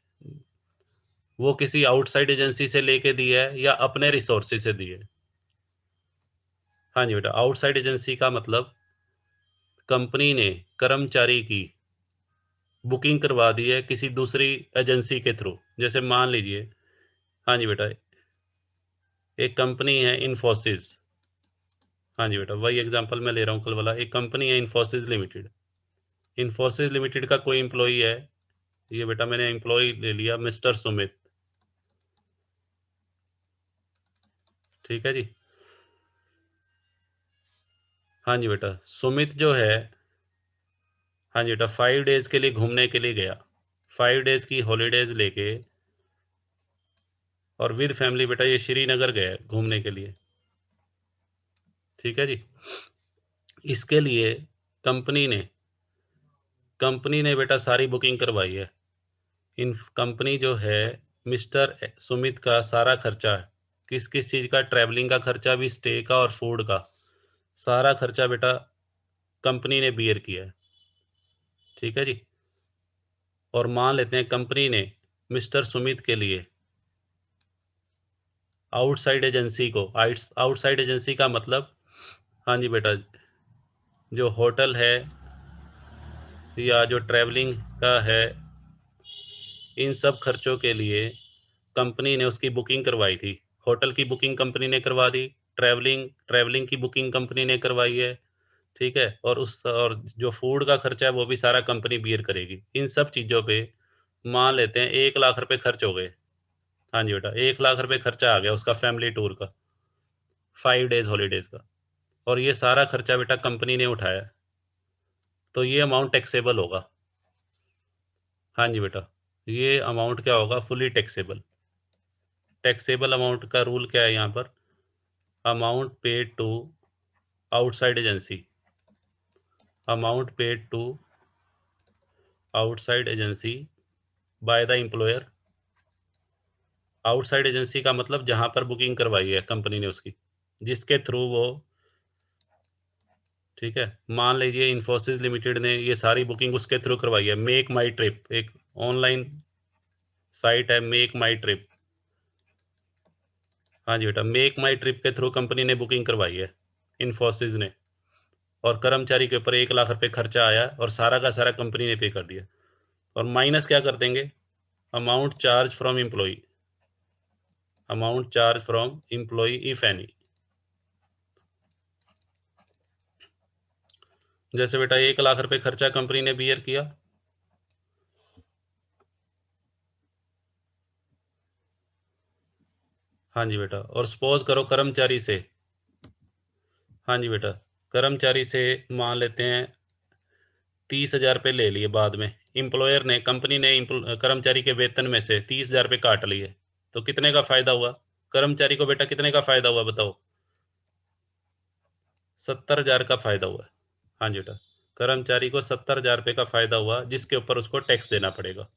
वो किसी आउटसाइड एजेंसी से लेके दी है या अपने रिसोर्सेज से दी है। हाँ जी बेटा, आउटसाइड एजेंसी का मतलब कंपनी ने कर्मचारी की बुकिंग करवा दी है किसी दूसरी एजेंसी के थ्रू। जैसे मान लीजिए, हाँ जी बेटा, एक कंपनी है इन्फोसिस, हाँ जी बेटा, वही एग्जांपल मैं ले रहा हूँ कल वाला। एक कंपनी है इन्फोसिस लिमिटेड, इन्फोसिस लिमिटेड का कोई एम्प्लॉई है, ये बेटा मैंने एम्प्लॉय ले लिया मिस्टर सुमित। ठीक है जी, हाँ जी बेटा, सुमित जो है, हाँ जी बेटा, 5 डेज के लिए घूमने के लिए गया, 5 डेज की हॉलीडेज लेके, और विद फैमिली बेटा ये श्रीनगर गए घूमने के लिए। ठीक है जी, इसके लिए कंपनी ने कंपनी ने बेटा सारी बुकिंग करवाई है। इन कंपनी जो है, मिस्टर सुमित का सारा खर्चा है, किस किस चीज़ का, ट्रैवलिंग का खर्चा भी, स्टे का और फूड का, सारा खर्चा बेटा कंपनी ने बियर किया है। ठीक है जी, और मान लेते हैं कंपनी ने मिस्टर सुमित के लिए आउटसाइड एजेंसी को, आउटसाइड एजेंसी का मतलब, हाँ जी बेटा, जो होटल है या जो ट्रैवलिंग का है, इन सब खर्चों के लिए कंपनी ने उसकी बुकिंग करवाई थी। होटल की बुकिंग कंपनी ने करवा दी, ट्रैवलिंग ट्रैवलिंग की बुकिंग कंपनी ने करवाई है। ठीक है, और जो फूड का खर्चा है वो भी सारा कंपनी बियर करेगी। इन सब चीज़ों पे मान लेते हैं 1 लाख रुपए खर्च हो गए। हाँ जी बेटा, 1 लाख रुपए खर्चा आ गया उसका फैमिली टूर का, 5 डेज हॉलीडेज का, और ये सारा खर्चा बेटा कंपनी ने उठाया, तो ये अमाउंट टैक्सेबल होगा। हाँ जी बेटा, ये अमाउंट क्या होगा, फुली टैक्सेबल। टैक्सेबल अमाउंट का रूल क्या है यहाँ पर, amount paid to outside agency, amount paid to outside agency by the employer outside agency का मतलब जहां पर बुकिंग करवाई है कंपनी ने उसकी, जिसके थ्रू वो, ठीक है, मान लीजिए इन्फोसिस लिमिटेड ने ये सारी बुकिंग उसके थ्रू करवाई है। मेक माई ट्रिप एक ऑनलाइन साइट है, मेक माई ट्रिप। हाँ जी बेटा, मेक माई ट्रिप के थ्रू कंपनी ने बुकिंग करवाई है इन्फोसिस ने, और कर्मचारी के ऊपर 1 लाख रुपए खर्चा आया और सारा का सारा कंपनी ने पे कर दिया। और माइनस क्या कर देंगे, amount charge from employee, amount charge from employee if any. जैसे बेटा 1 लाख रुपए खर्चा कंपनी ने बियर किया, हाँ जी बेटा, और सपोज करो कर्मचारी से, हाँ जी बेटा, कर्मचारी से मान लेते हैं 30,000 रुपये ले लिए, बाद में एम्प्लॉयर ने, कंपनी ने कर्मचारी के वेतन में से 30,000 रुपये काट लिए, तो कितने का फायदा हुआ कर्मचारी को बेटा, कितने का फायदा हुआ बताओ? 70,000 का फायदा हुआ। हाँ जी बेटा, कर्मचारी को 70,000 रुपये का फायदा हुआ, जिसके ऊपर उसको टैक्स देना पड़ेगा।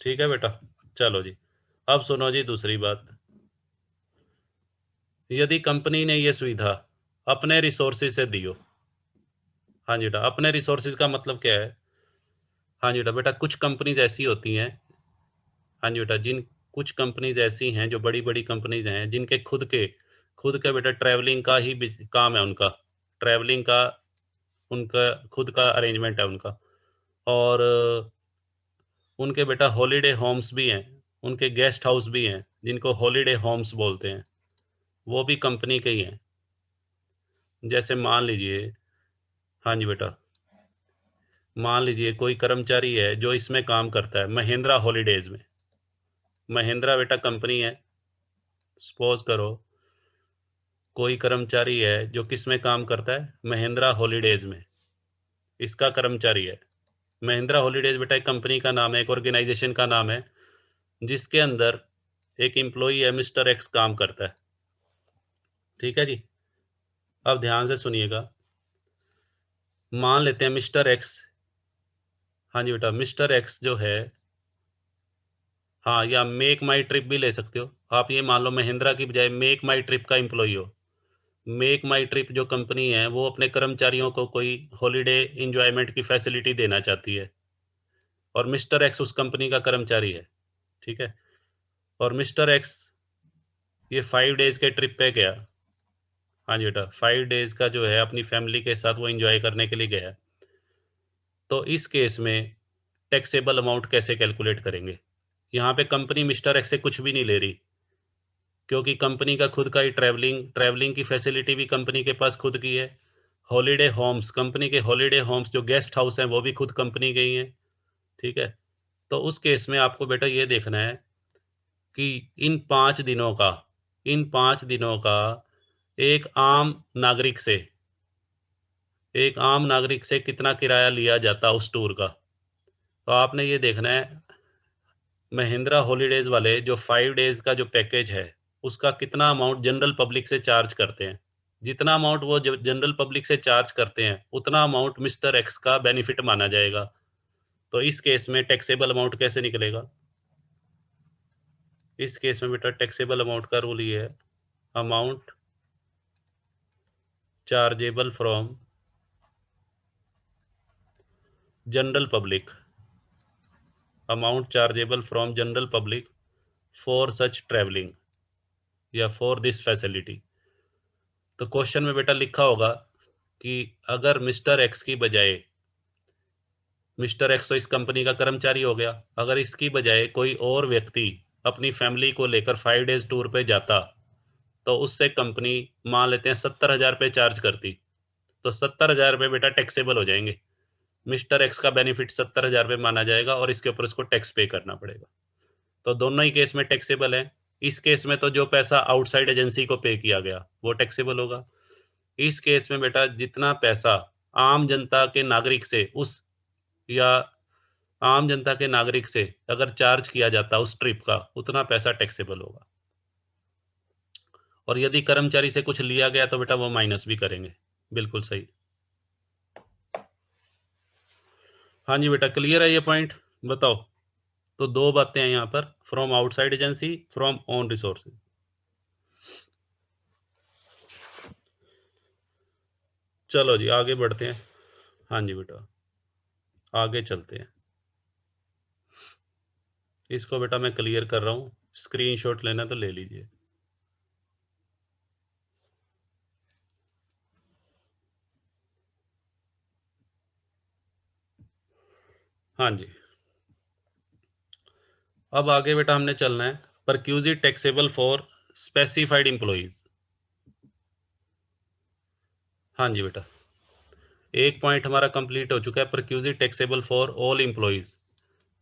ठीक है बेटा, चलो जी, अब सुनो जी दूसरी बात। यदि कंपनी ने ये सुविधा अपने रिसोर्सेज से दी हो, हाँ जी बेटा, अपने रिसोर्सेज का मतलब क्या है? हाँ जी बेटा, कुछ कंपनीज ऐसी होती हैं, हाँ जी बेटा, जिन कुछ कंपनीज ऐसी हैं जो बड़ी बड़ी कंपनीज हैं, जिनके खुद के बेटा ट्रैवलिंग का ही काम है उनका, ट्रैवलिंग का उनका खुद का अरेंजमेंट है उनका। और उनके बेटा हॉलीडे होम्स भी हैं, उनके गेस्ट हाउस भी हैं, जिनको हॉलीडे होम्स बोलते हैं, वो भी कंपनी के ही हैं। जैसे मान लीजिए, हाँ जी बेटा, मान लीजिए कोई कर्मचारी है जो इसमें काम करता है महिंद्रा हॉलीडेज में, महिंद्रा बेटा कंपनी है। सपोज करो कोई कर्मचारी है जो किस में काम करता है, महिंद्रा हॉलीडेज में, इसका कर्मचारी है। महिंद्रा हॉलीडेज बेटा एक कंपनी का नाम है, एक ऑर्गेनाइजेशन का नाम है, जिसके अंदर एक एम्प्लॉई है मिस्टर एक्स काम करता है। ठीक है जी, अब ध्यान से सुनिएगा। मान लेते हैं मिस्टर एक्स, हाँ जी बेटा, मिस्टर एक्स जो है, हाँ, या मेक माई ट्रिप भी ले सकते हो आप। ये मान लो महिंद्रा की बजाय मेक माई ट्रिप का एम्प्लॉई हो। मेक माई ट्रिप जो कंपनी है वो अपने कर्मचारियों को कोई हॉलीडे इंजॉयमेंट की फैसिलिटी देना चाहती है, और मिस्टर एक्स उस कंपनी का कर्मचारी है। ठीक है, और मिस्टर एक्स ये 5 डेज के ट्रिप पे गया, हाँ जी बेटा, 5 डेज का जो है अपनी फैमिली के साथ वो इंजॉय करने के लिए गया। तो इस केस में टैक्सेबल अमाउंट कैसे कैलकुलेट करेंगे? यहाँ पे कंपनी मिस्टर एक्स से कुछ भी नहीं ले रही, क्योंकि कंपनी का खुद का ही ट्रैवलिंग की फैसिलिटी भी कंपनी के पास खुद की है। हॉलीडे होम्स, कंपनी के हॉलीडे होम्स जो गेस्ट हाउस हैं वो भी खुद कंपनी के ही हैं। ठीक है, तो उस केस में आपको बेटा ये देखना है कि इन 5 दिनों का एक आम नागरिक से कितना किराया लिया जाता उस टूर का। तो आपने ये देखना है, महिंद्रा हॉलीडेज वाले जो 5 डेज का जो पैकेज है, उसका कितना अमाउंट जनरल पब्लिक से चार्ज करते हैं। जितना अमाउंट वो जनरल पब्लिक से चार्ज करते हैं, उतना अमाउंट मिस्टर एक्स का बेनिफिट माना जाएगा। तो इस केस में टैक्सेबल अमाउंट कैसे निकलेगा? इस केस में बेटा टैक्सेबल अमाउंट का रूल ये है, amount chargeable from general public, amount chargeable from general public for such travelling या फॉर दिस फैसिलिटी। तो क्वेश्चन में बेटा लिखा होगा कि अगर मिस्टर एक्स की बजाय, मिस्टर एक्स तो इस कंपनी का कर्मचारी हो गया, अगर इसकी बजाय कोई और व्यक्ति अपनी फैमिली को लेकर 5 डेज टूर पे जाता, तो उससे कंपनी मान लेते हैं 70,000 रुपये चार्ज करती, तो 70,000 रुपये बेटा टैक्सेबल हो जाएंगे। मिस्टर एक्स का बेनिफिट 70,000 रुपये माना जाएगा और इसके ऊपर उसको टैक्स पे करना पड़ेगा। तो दोनों ही केस में टैक्सेबल है। इस केस में तो जो पैसा आउटसाइड एजेंसी को पे किया गया वो टैक्सेबल होगा। इस केस में बेटा जितना पैसा आम जनता के नागरिक से उस या आम जनता के नागरिक से अगर चार्ज किया जाता उस ट्रिप का, उतना पैसा टैक्सेबल होगा। और यदि कर्मचारी से कुछ लिया गया तो बेटा वो माइनस भी करेंगे। बिल्कुल सही। हाँ जी बेटा, क्लियर है ये पॉइंट? बताओ। तो 2 बातें हैं यहाँ पर, from outside agency, from own resources. चलो जी आगे बढ़ते हैं। हाँ जी बेटा, आगे चलते हैं। इसको बेटा मैं क्लियर कर रहा हूँ, स्क्रीनशॉट लेना तो ले लीजिए। हाँ जी, अब आगे बेटा हमने चलना है परक्यूजी टैक्सेबल फॉर स्पेसिफाइड एम्प्लॉइज। हाँ जी बेटा, एक पॉइंट हमारा कंप्लीट हो चुका है, परक्यूजी टैक्सेबल फॉर ऑल एम्प्लॉइज।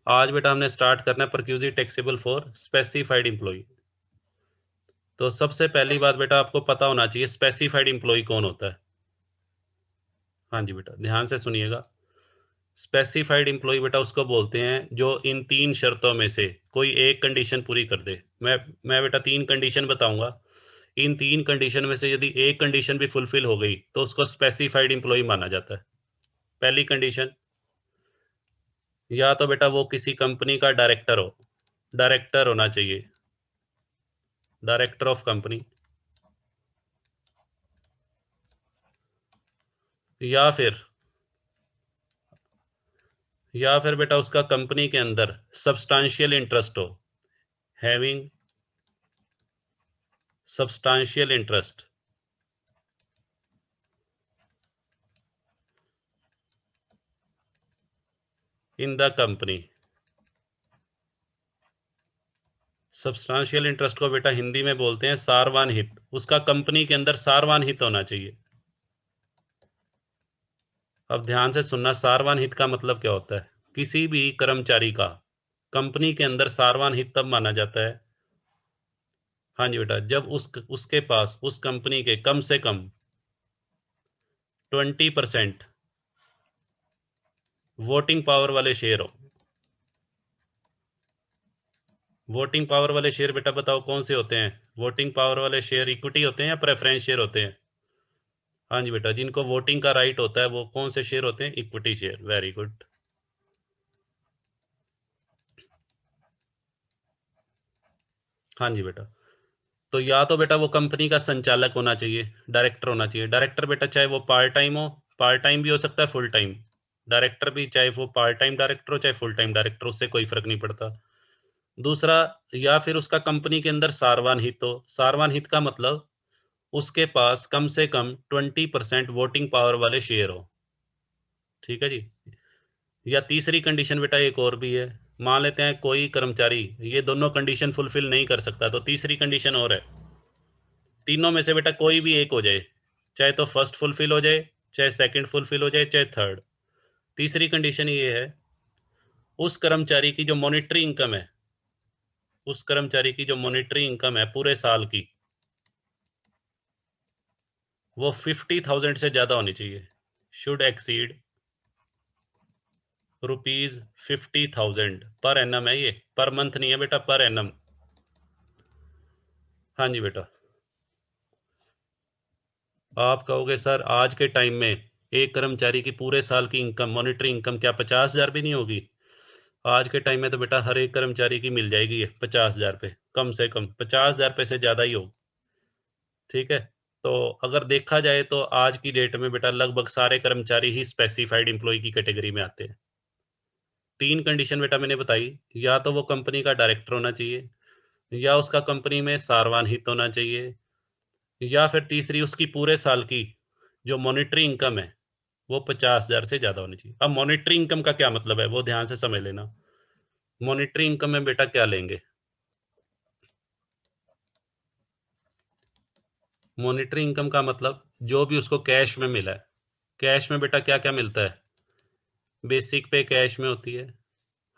आज बेटा हमने स्टार्ट करना है परक्यूजी टैक्सेबल फॉर स्पेसिफाइड एम्प्लॉय। तो सबसे पहली बात बेटा आपको पता होना चाहिए स्पेसिफाइड एम्प्लॉय कौन होता है। हाँ जी बेटा, ध्यान से सुनिएगा। स्पेसिफाइड एम्प्लॉय बेटा उसको बोलते हैं जो इन 3 शर्तों में से कोई एक कंडीशन पूरी कर दे। मैं बेटा 3 कंडीशन बताऊंगा, इन 3 कंडीशन में से यदि एक कंडीशन भी फुलफिल हो गई तो उसको स्पेसिफाइड एम्प्लॉय माना जाता है। पहली कंडीशन, या तो बेटा वो किसी कंपनी का डायरेक्टर हो, डायरेक्टर होना चाहिए, डायरेक्टर ऑफ कंपनी, या फिर बेटा उसका कंपनी के अंदर सब्सटेंशियल इंटरेस्ट हो, having substantial interest in the company. Substantial interest को बेटा हिंदी में बोलते हैं सारवान हित, उसका कंपनी के अंदर सारवान हित होना चाहिए। अब ध्यान से सुनना, सारवान हित का मतलब क्या होता है। किसी भी कर्मचारी का कंपनी के अंदर सारवान हित तब माना जाता है, हाँ जी बेटा, जब उसके पास उस कंपनी के कम से कम 20% वोटिंग पावर वाले शेयर हो। वोटिंग पावर वाले शेयर बेटा बताओ कौन से होते हैं। वोटिंग पावर वाले शेयर इक्विटी होते हैं या प्रेफरेंस शेयर होते हैं। हाँ जी बेटा, जिनको वोटिंग का राइट होता है वो कौन से शेयर होते हैं, इक्विटी शेयर। Very good. हाँ जी बेटा, तो या तो बेटा वो कंपनी का संचालक होना चाहिए, डायरेक्टर होना चाहिए। डायरेक्टर बेटा चाहे वो पार्ट टाइम हो, पार्ट टाइम भी हो सकता है, फुल टाइम डायरेक्टर भी, चाहे वो पार्ट टाइम डायरेक्टर हो चाहे फुल टाइम डायरेक्टर, उससे कोई फर्क नहीं पड़ता। दूसरा, या फिर उसका कंपनी के अंदर सारवान हित हो। सारवान हित का मतलब उसके पास कम से कम 20% वोटिंग पावर वाले शेयर हो। ठीक है जी। या तीसरी कंडीशन बेटा एक और भी है, मान लेते हैं कोई कर्मचारी ये दोनों कंडीशन फुलफिल नहीं कर सकता, तो तीसरी कंडीशन और है, तीनों में से बेटा कोई भी एक हो जाए, चाहे तो फर्स्ट फुलफिल हो जाए, चाहे सेकंड फुलफिल हो जाए, चाहे थर्ड। तीसरी कंडीशन ये है, उस कर्मचारी की जो मॉनिटरी इनकम है, उस कर्मचारी की जो मॉनिटरी इनकम है पूरे साल की, वो 50,000 से ज्यादा होनी चाहिए। शुड एक्सीड ₹50,000 पर एनम है, ये पर मंथ नहीं है बेटा, पर एनम। हाँ जी बेटा, आप कहोगे सर आज के टाइम में एक कर्मचारी की पूरे साल की इनकम, मॉनिटरी इनकम क्या 50,000 भी नहीं होगी। आज के टाइम में तो बेटा हर एक कर्मचारी की मिल जाएगी ये 50,000 पे, कम से कम 50,000 पे से ज्यादा ही हो। ठीक है, तो अगर देखा जाए तो आज की डेट में बेटा लगभग सारे कर्मचारी ही स्पेसिफाइड एम्प्लॉय की कैटेगरी में आते हैं। 3 कंडीशन बेटा मैंने बताई, या तो वो कंपनी का डायरेक्टर होना चाहिए, या उसका कंपनी में सारवान हित होना चाहिए, या फिर तीसरी उसकी पूरे साल की जो मॉनिटरी इनकम है वो 50,000 से ज्यादा होनी चाहिए। अब मॉनिटरी इनकम का क्या मतलब है वो ध्यान से समझ लेना। मॉनिटरी इनकम में बेटा क्या लेंगे, मॉनिटरी इनकम का मतलब जो भी उसको कैश में मिला है। कैश में बेटा क्या क्या मिलता है, बेसिक पे कैश में होती है।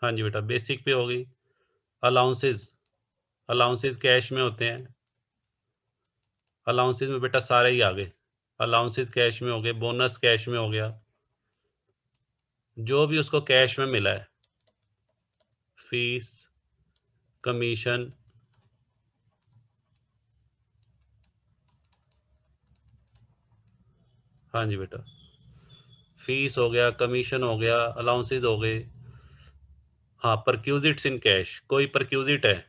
हाँ जी बेटा, बेसिक पे होगी। अलाउंसेस, अलाउंसेस कैश में होते हैं। अलाउंसेस में बेटा सारे ही आ गए, अलाउंसेस कैश में हो गए, बोनस कैश में हो गया, जो भी उसको कैश में मिला है, फीस, कमीशन। हाँ जी बेटा, फीस हो गया, कमीशन हो गया, अलाउंसेस हो गए, हाँ, परक्यूजिट्स इन कैश। कोई परक्यूजिट है,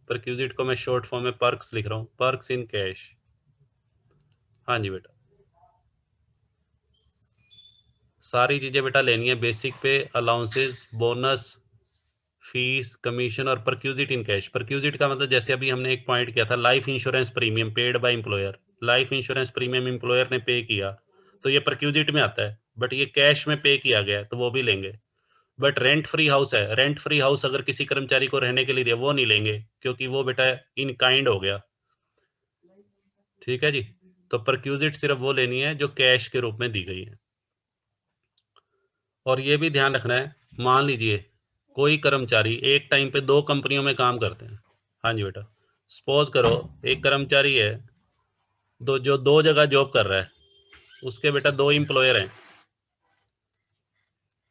परक्यूजिट को मैं शॉर्ट फॉर्म में पर्क्स लिख रहा हूँ, पर्क्स इन कैश। हाँ जी बेटा, सारी चीजें बेटा लेनी है बेसिक पे, अलाउंसेस, बोनस, फीस, कमीशन और परक्यूजिट इन कैश। परक्यूजिट का मतलब जैसे अभी हमने एक पॉइंट किया था, life insurance premium paid by employer. Life insurance premium employer ने पे किया तो ये परक्यूजिट में आता है, बट ये कैश में पे किया गया है तो वो भी लेंगे। बट रेंट फ्री हाउस है, रेंट फ्री हाउस अगर किसी कर्मचारी को रहने के लिए दिया वो नहीं लेंगे, क्योंकि वो बेटा इन काइंड हो गया। ठीक है जी, तो परक्यूजिट सिर्फ वो लेनी है जो कैश के रूप में दी गई है। और ये भी ध्यान रखना है, मान लीजिए कोई कर्मचारी एक टाइम पे 2 कंपनियों में काम करते हैं। हाँ जी बेटा, सपोज करो एक कर्मचारी है जो 2 जगह जॉब कर रहा है, उसके बेटा 2 एम्प्लॉयर हैं।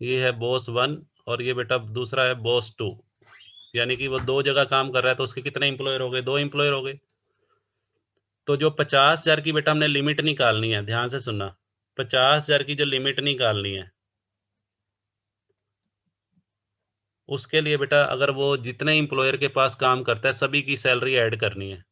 ये है बॉस 1 और ये बेटा दूसरा है बॉस 2, यानी कि वो 2 जगह काम कर रहा है, तो उसके कितने एम्प्लॉयर हो गए? 2 एम्प्लॉयर हो गए। तो जो 50,000 की बेटा हमने लिमिट निकालनी है, ध्यान से सुनना, 50,000 की जो लिमिट निकालनी है, उसके लिए बेटा अगर वो जितने एम्प्लॉयर के पास काम करता है सभी की सैलरी ऐड करनी है।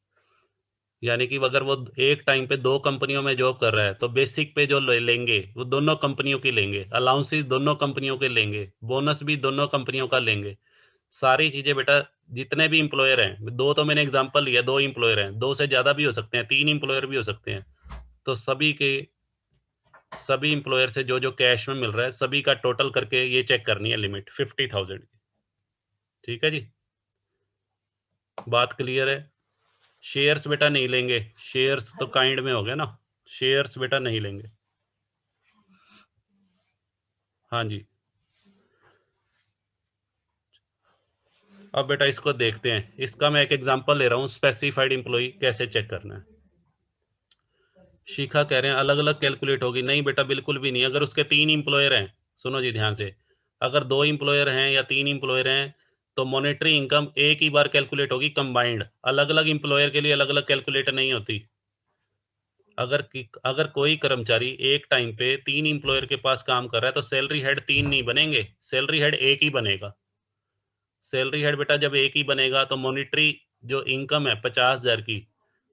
यानी कि अगर वो एक टाइम पे 2 कंपनियों में जॉब कर रहा है तो बेसिक पे जो लेंगे वो दोनों कंपनियों की लेंगे, अलाउंसेस दोनों कंपनियों के लेंगे, बोनस भी दोनों कंपनियों का लेंगे। सारी चीजें बेटा जितने भी एम्प्लॉयर हैं, 2 तो मैंने एग्जांपल लिया, 2 एम्प्लॉयर हैं, 2 से ज्यादा भी हो सकते हैं, 3 एम्प्लॉयर भी हो सकते हैं, तो सभी एम्प्लॉयर से जो जो कैश में मिल रहा है सभी का टोटल करके ये चेक करनी है लिमिट 50,000 की। ठीक है जी, बात क्लियर है? शेयर्स बेटा नहीं लेंगे, शेयर्स तो काइंड में हो गया ना, शेयर्स बेटा नहीं लेंगे। हाँ जी, अब बेटा इसको देखते हैं, इसका मैं एक एग्जांपल ले रहा हूँ, स्पेसिफाइड एम्प्लॉय कैसे चेक करना है। शिखा कह रहे हैं अलग अलग कैलकुलेट होगी, नहीं बेटा बिल्कुल भी नहीं। अगर उसके 3 एम्प्लॉयर हैं, सुनो जी ध्यान से, अगर 2 एम्प्लॉयर हैं या 3 एम्प्लॉयर हैं तो मॉनेटरी इनकम एक ही बार कैलकुलेट होगी कंबाइंड, अलग अलग एम्प्लॉयर के लिए अलग अलग कैलकुलेट नहीं होती। अगर कोई कर्मचारी एक टाइम पे 3 एम्प्लॉयर के पास काम कर रहा है तो सैलरी हेड 3 नहीं बनेंगे, सैलरी हेड एक ही बनेगा। सैलरी हेड बेटा जब एक ही बनेगा तो मॉनिटरी जो इनकम है 50,000 की,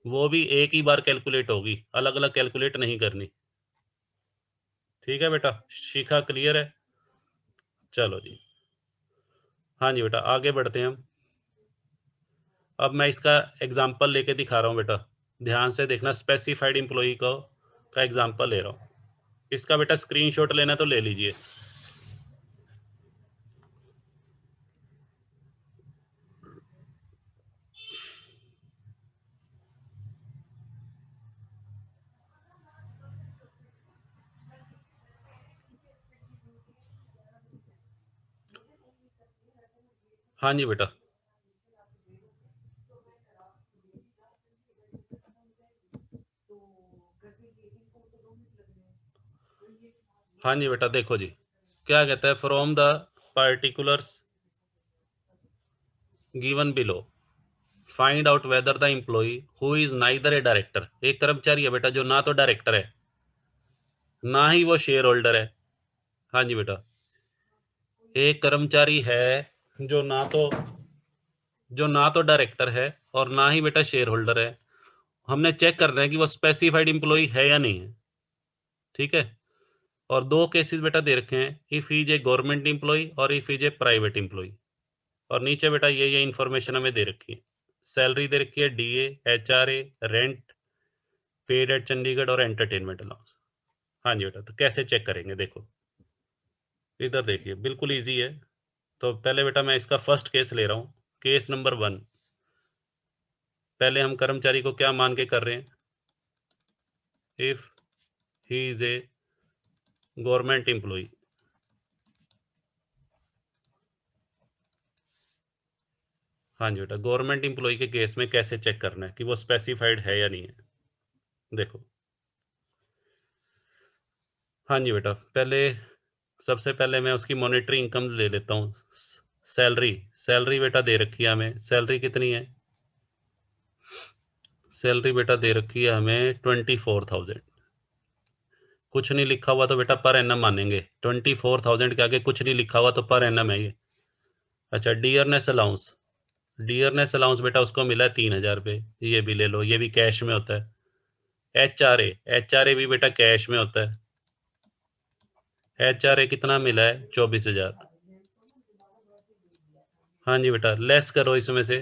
वो भी एक ही बार कैलकुलेट होगी, अलग अलग कैलकुलेट नहीं करनी। ठीक है बेटा, शिखा क्लियर है? चलो जी, हाँ जी बेटा आगे बढ़ते हैं हम। अब मैं इसका एग्जाम्पल लेके दिखा रहा हूँ बेटा, ध्यान से देखना, स्पेसिफाइड एम्प्लॉय को का एग्जाम्पल ले रहा हूँ। इसका बेटा स्क्रीनशॉट लेना तो ले लीजिए। हाँ जी बेटा, हाँ जी बेटा देखो जी, क्या कहता है, from the particulars given below find out whether the employee who is neither a director. एक कर्मचारी है बेटा जो ना तो डायरेक्टर है ना ही वो शेयर होल्डर है। हाँ जी बेटा, एक कर्मचारी है जो ना तो डायरेक्टर है और ना ही बेटा शेयर होल्डर है। हमने चेक करना है कि वो स्पेसिफाइड एम्प्लॉय है या नहीं है। ठीक है, और 2 केसेस बेटा दे रखे हैं, if is a government employ और if is a private employ. और नीचे बेटा ये इन्फॉर्मेशन हमें दे रखी है, सैलरी दे रखी है, DA, HRA, rent, paid at Chandigarh और एंटरटेनमेंट अलाउंस। हाँ जी बेटा, तो कैसे चेक करेंगे देखो, इधर देखिए बिल्कुल इजी है। तो पहले बेटा मैं इसका फर्स्ट केस ले रहा हूँ, केस नंबर 1। पहले हम कर्मचारी को क्या मान के कर रहे हैं, if he is a government employee. हाँ जी बेटा, गवर्नमेंट एम्प्लॉय के केस में कैसे चेक करना है कि वो स्पेसिफाइड है या नहीं है, देखो। हाँ जी बेटा, सबसे पहले मैं उसकी मॉनेटरी इनकम ले लेता हूँ। सैलरी सैलरी बेटा दे रखी है हमें, सैलरी कितनी है, सैलरी बेटा दे रखी है हमें 24,000। कुछ नहीं लिखा हुआ तो बेटा पर एनम मानेंगे, 24,000 के आगे कुछ नहीं लिखा हुआ तो पर एनम है ये। अच्छा, डियरनेस अलाउंस, डियरनेस अलाउंस बेटा उसको मिला है 3,000 रुपये, ये भी ले लो, ये भी कैश में होता है। एच आर ए भी बेटा कैश में होता है। एच आर ए कितना मिला है? 24,000। हाँ जी बेटा, लेस करो इसमें से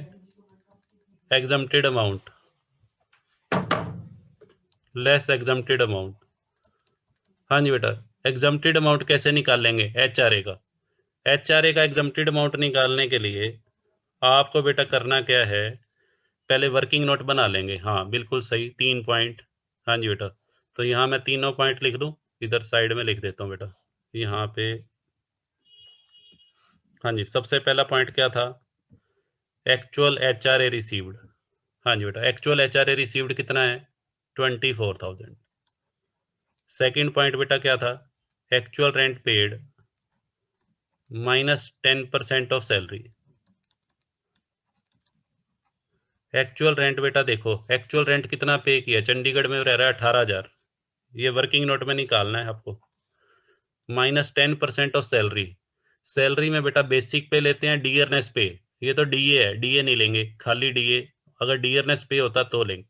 exempted amount, less exempted amount. हाँ जी बेटा, एग्जम्प्टेड अमाउंट कैसे निकाल लेंगे? एच आर ए का, एच आर ए का एग्जम्प्टेड अमाउंट निकालने के लिए आपको बेटा करना क्या है, पहले वर्किंग नोट बना लेंगे। हाँ बिल्कुल सही, 3 पॉइंट। हाँ जी बेटा, तो यहाँ मैं तीनों पॉइंट लिख दूँ, इधर साइड में लिख देता हूँ बेटा, यहाँ पे। हाँ जी, सबसे पहला पॉइंट क्या था? Actual H R A received. हाँ जी बेटा, actual H R A received कितना है? 24,000। सेकेंड पॉइंट बेटा क्या था? Actual rent paid minus 10% of salary. Actual rent बेटा देखो, एक्चुअल रेंट कितना पे किया? चंडीगढ़ में रह रहा है 18,000, ये वर्किंग नोट में निकालना है आपको। माइनस 10% ऑफ सैलरी, सैलरी में बेटा बेसिक पे लेते हैं, डियरनेस पे, ये तो डीए है, डीए नहीं लेंगे, खाली डीए, अगर डियरनेस पे होता तो लेंगे।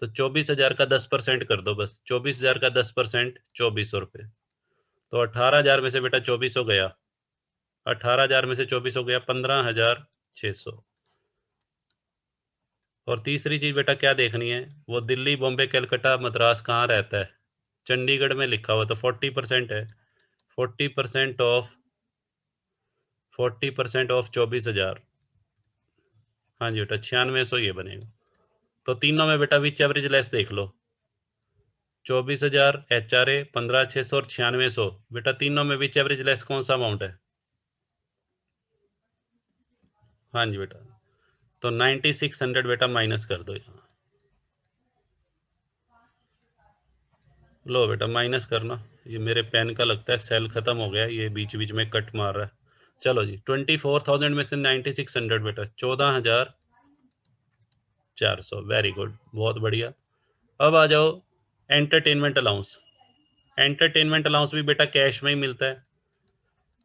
तो 24,000 का 10% कर दो बस, 24,000 का 10% 2400 रुपये, तो 18,000 में से बेटा 2400 गया, 18,000 में से 2400 गया 15,600। और तीसरी चीज बेटा क्या देखनी है? वो दिल्ली, बॉम्बे, कलकत्ता, मद्रास कहाँ रहता है? चंडीगढ़ में लिखा हुआ, तो 40% है, 40% ऑफ 24,000। हाँ जी बेटा, 9600 ये बनेगा। तो तीनों में बेटा विच एवरेज लेस देख लो, 24,000 एच आर ए, 15,600 और 9600, बेटा तीनों में विच एवरेज लेस कौन सा अमाउंट है? हाँ जी बेटा, तो 9600 बेटा माइनस कर दो यहाँ, लो बेटा माइनस करना। ये मेरे पेन का लगता है सेल खत्म हो गया, ये बीच बीच में कट मार रहा है। चलो जी, 24,000 में से 9600 बेटा 14,400, वेरी गुड, बहुत बढ़िया। अब आ जाओ एंटरटेनमेंट अलाउंस। एंटरटेनमेंट अलाउंस भी बेटा कैश में ही मिलता है।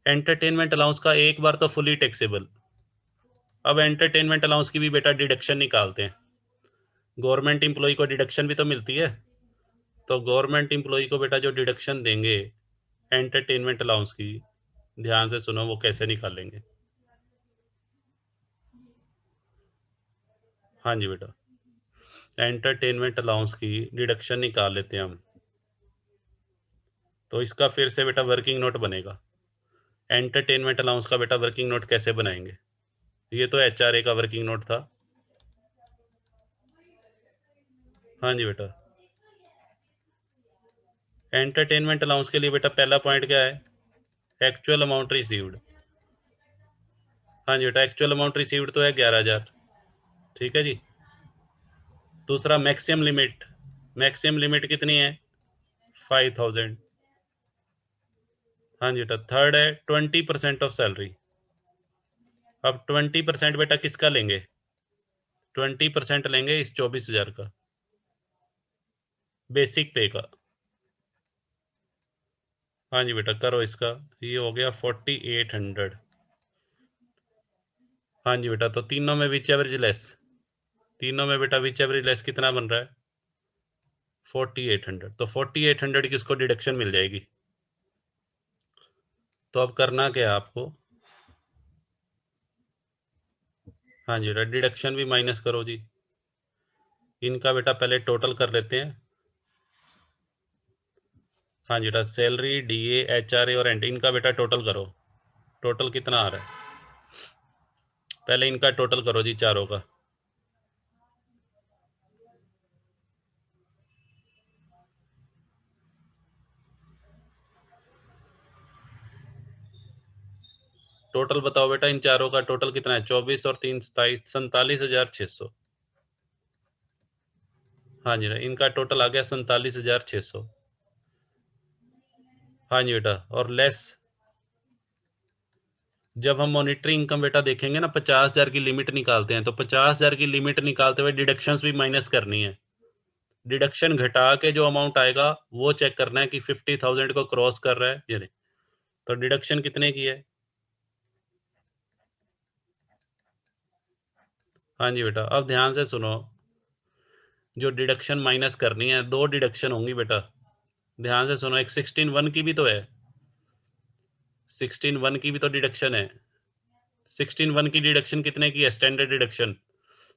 एंटरटेनमेंट अलाउंस का एक बार तो फुली टैक्सेबल। अब एंटरटेनमेंट अलाउंस की भी बेटा डिडक्शन निकालते हैं, गवर्नमेंट इंप्लॉय को डिडक्शन भी तो मिलती है, तो गवर्नमेंट इंप्लॉय को बेटा जो डिडक्शन देंगे एंटरटेनमेंट अलाउंस की, ध्यान से सुनो वो कैसे निकालेंगे। हाँ जी बेटा, एंटरटेनमेंट अलाउंस की डिडक्शन निकाल लेते हैं हम, तो इसका फिर से बेटा वर्किंग नोट बनेगा। एंटरटेनमेंट अलाउंस का बेटा वर्किंग नोट कैसे बनाएंगे? ये तो एच आर ए का वर्किंग नोट था। हाँ जी बेटा, एंटरटेनमेंट अलाउंस के लिए बेटा पहला पॉइंट क्या है? Actual amount received. हाँ जी बेटा, एक्चुअल अमाउंट रिसीव्ड तो है 11,000, ठीक है जी। दूसरा मैक्सिमम लिमिट, मैक्सिमम लिमिट कितनी है? 5,000। हाँ जी बेटा, थर्ड है 20% ऑफ सैलरी। अब 20% बेटा किसका लेंगे? 20% लेंगे इस 24,000 का, बेसिक पे का। हाँ जी बेटा करो इसका, ये हो गया 4,800। हाँ जी बेटा, तो तीनों में विच एवरेज लेस, तीनों में बेटा विच एवरेज लेस कितना बन रहा है? 4,800, तो 4,800 की उसको डिडक्शन मिल जाएगी। तो अब करना क्या है आपको? हाँ जी बेटा, डिडक्शन भी माइनस करो जी, इनका बेटा पहले टोटल कर लेते हैं। हाँ जी बेटा, सैलरी, डीए, एचआरए और एंटी, इनका बेटा टोटल करो, टोटल कितना आ रहा है? पहले इनका टोटल करो जी चारों का। टोटल बताओ बेटा, इन चारों का टोटल कितना है? 24 और 3 27, 47,600। हाँ जी बेटा, इनका टोटल आ गया 47,600। हाँ जी बेटा, और लेस, जब हम मॉनिटरी इनकम बेटा देखेंगे ना, 50,000 की लिमिट निकालते हैं, तो 50,000 की लिमिट निकालते हुए डिडक्शंस भी माइनस करनी है। डिडक्शन घटा के जो अमाउंट आएगा वो चेक करना है कि 50,000 को क्रॉस कर रहा है या नहीं। तो डिडक्शन कितने की है? हाँ जी बेटा, अब ध्यान से सुनो। जो डिडक्शन माइनस करनी है, 2 डिडक्शन होंगी बेटा। ध्यान से सुनो, एक 16(1) की भी तो है। 16(1) की भी तो डिडक्शन है। 16(1) की डिडक्शन कितने की है? Standard deduction.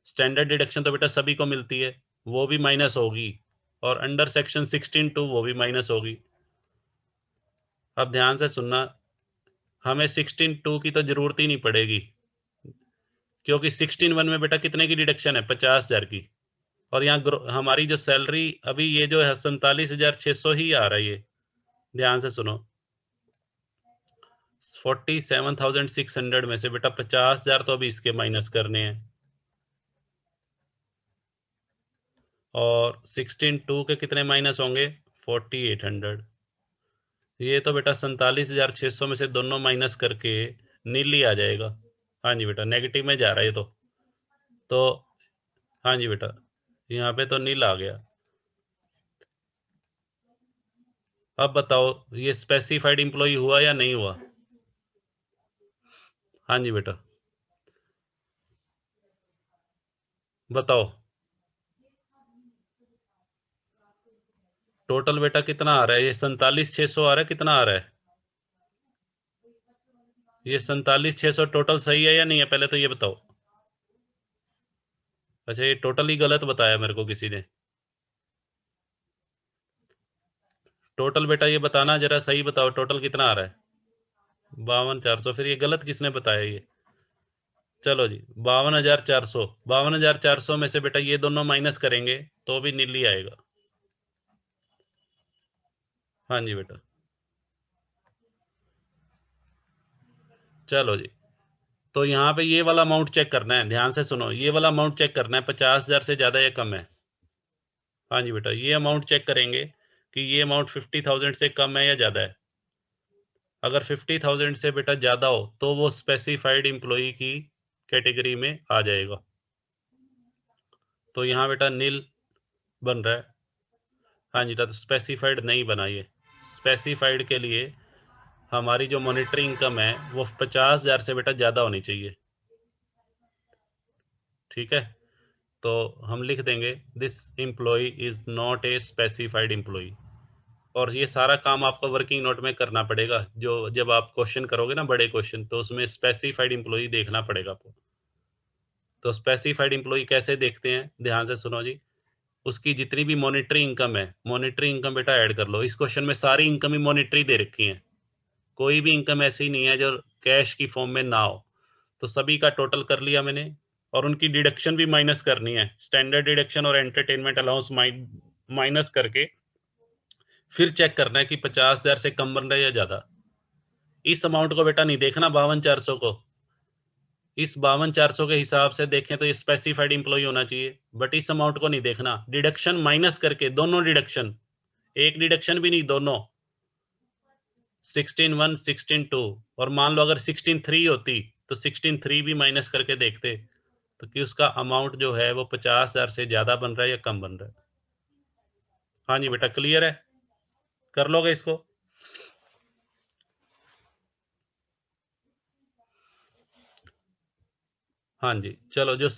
स्टैंडर्ड डिडक्शन तो बेटा सभी को मिलती है, वो भी माइनस होगी, और अंडर सेक्शन 16(2) वो भी माइनस होगी। अब ध्यान से सुनना, हमें 16(2) की तो जरूरत ही नहीं पड़ेगी, क्योंकि 16(1) में बेटा कितने की डिडक्शन है? 50,000 की। और यहाँ हमारी जो सैलरी अभी ये जो है 47,600 ही आ रहा है। ये ध्यान से सुनो, 47,600 में से बेटा 50,000 तो अभी इसके माइनस करने हैं, और 16(2) के कितने माइनस होंगे? 4,800। ये तो बेटा 47,600 में से दोनों माइनस करके नील ही आ जाएगा। हाँ जी बेटा, नेगेटिव में जा रहा है ये तो हाँ जी बेटा, यहाँ पे तो नील आ गया। अब बताओ, ये स्पेसिफाइड एम्प्लॉय हुआ या नहीं हुआ? हाँ जी बेटा, बताओ। टोटल बेटा कितना आ रहा है? ये 47,600 आ रहा है, कितना आ रहा है? ये 47,600 टोटल सही है या नहीं है? पहले तो ये बताओ। अच्छा, ये टोटल ही गलत बताया मेरे को किसी ने। टोटल बेटा ये बताना जरा, सही बताओ, टोटल कितना आ रहा है? 52,400। फिर ये गलत किसने बताया ये? चलो जी, 52,400। 52,400 में से बेटा ये दोनों माइनस करेंगे तो भी नील ही आएगा। हाँ जी बेटा, चलो जी। तो यहाँ पे ये वाला अमाउंट चेक करना है, ध्यान से सुनो, ये वाला अमाउंट चेक करना है, 50,000 से ज्यादा या कम है। हाँ जी बेटा, ये अमाउंट चेक करेंगे कि ये अमाउंट 50,000 से कम है या ज्यादा है। अगर 50,000 से बेटा ज्यादा हो तो वो स्पेसिफाइड एम्प्लॉय की कैटेगरी में आ जाएगा। तो यहाँ बेटा नील बन रहा है। हाँ जी, तो स्पेसिफाइड नहीं बना ये। स्पेसिफाइड के लिए हमारी जो मॉनिटरी इनकम है वो 50,000 से बेटा ज्यादा होनी चाहिए। ठीक है, तो हम लिख देंगे this employee is not a specified employee. और ये सारा काम आपको वर्किंग नोट में करना पड़ेगा, जो जब आप क्वेश्चन करोगे ना, बड़े क्वेश्चन, तो उसमें स्पेसिफाइड एम्प्लॉय देखना पड़ेगा आपको। तो स्पेसिफाइड एम्प्लॉय कैसे देखते हैं? ध्यान से सुनो जी। उसकी जितनी भी मॉनिटरी इनकम है, मॉनिटरी इनकम बेटा ऐड कर लो। इस क्वेश्चन में सारी इनकम ही मॉनिटरी दे रखी है, कोई भी इनकम ऐसी नहीं है जो कैश की फॉर्म में ना हो। तो सभी का टोटल कर लिया मैंने, और उनकी डिडक्शन भी माइनस करनी है। स्टैंडर्ड डिडक्शन और एंटरटेनमेंट अलाउंस माइनस करके फिर चेक करना है कि 50,000 से कम बन रहा है या ज्यादा। इस अमाउंट को बेटा नहीं देखना, 52,400 को। इस 52,400 के हिसाब से देखें तो ये स्पेसिफाइड एम्प्लॉय होना चाहिए, बट इस अमाउंट को नहीं देखना। डिडक्शन माइनस करके, दोनों डिडक्शन, एक डिडक्शन भी नहीं, दोनों, 16(1), 16(2), और मान लो अगर 16(3) होती तो 16(3) भी माइनस करके देखते, तो कि उसका अमाउंट जो है वो 50,000 से ज्यादा बन रहा है या कम बन रहा है। हाँ जी बेटा, क्लियर है? कर लोगे इसको? हाँ जी, चलो। जो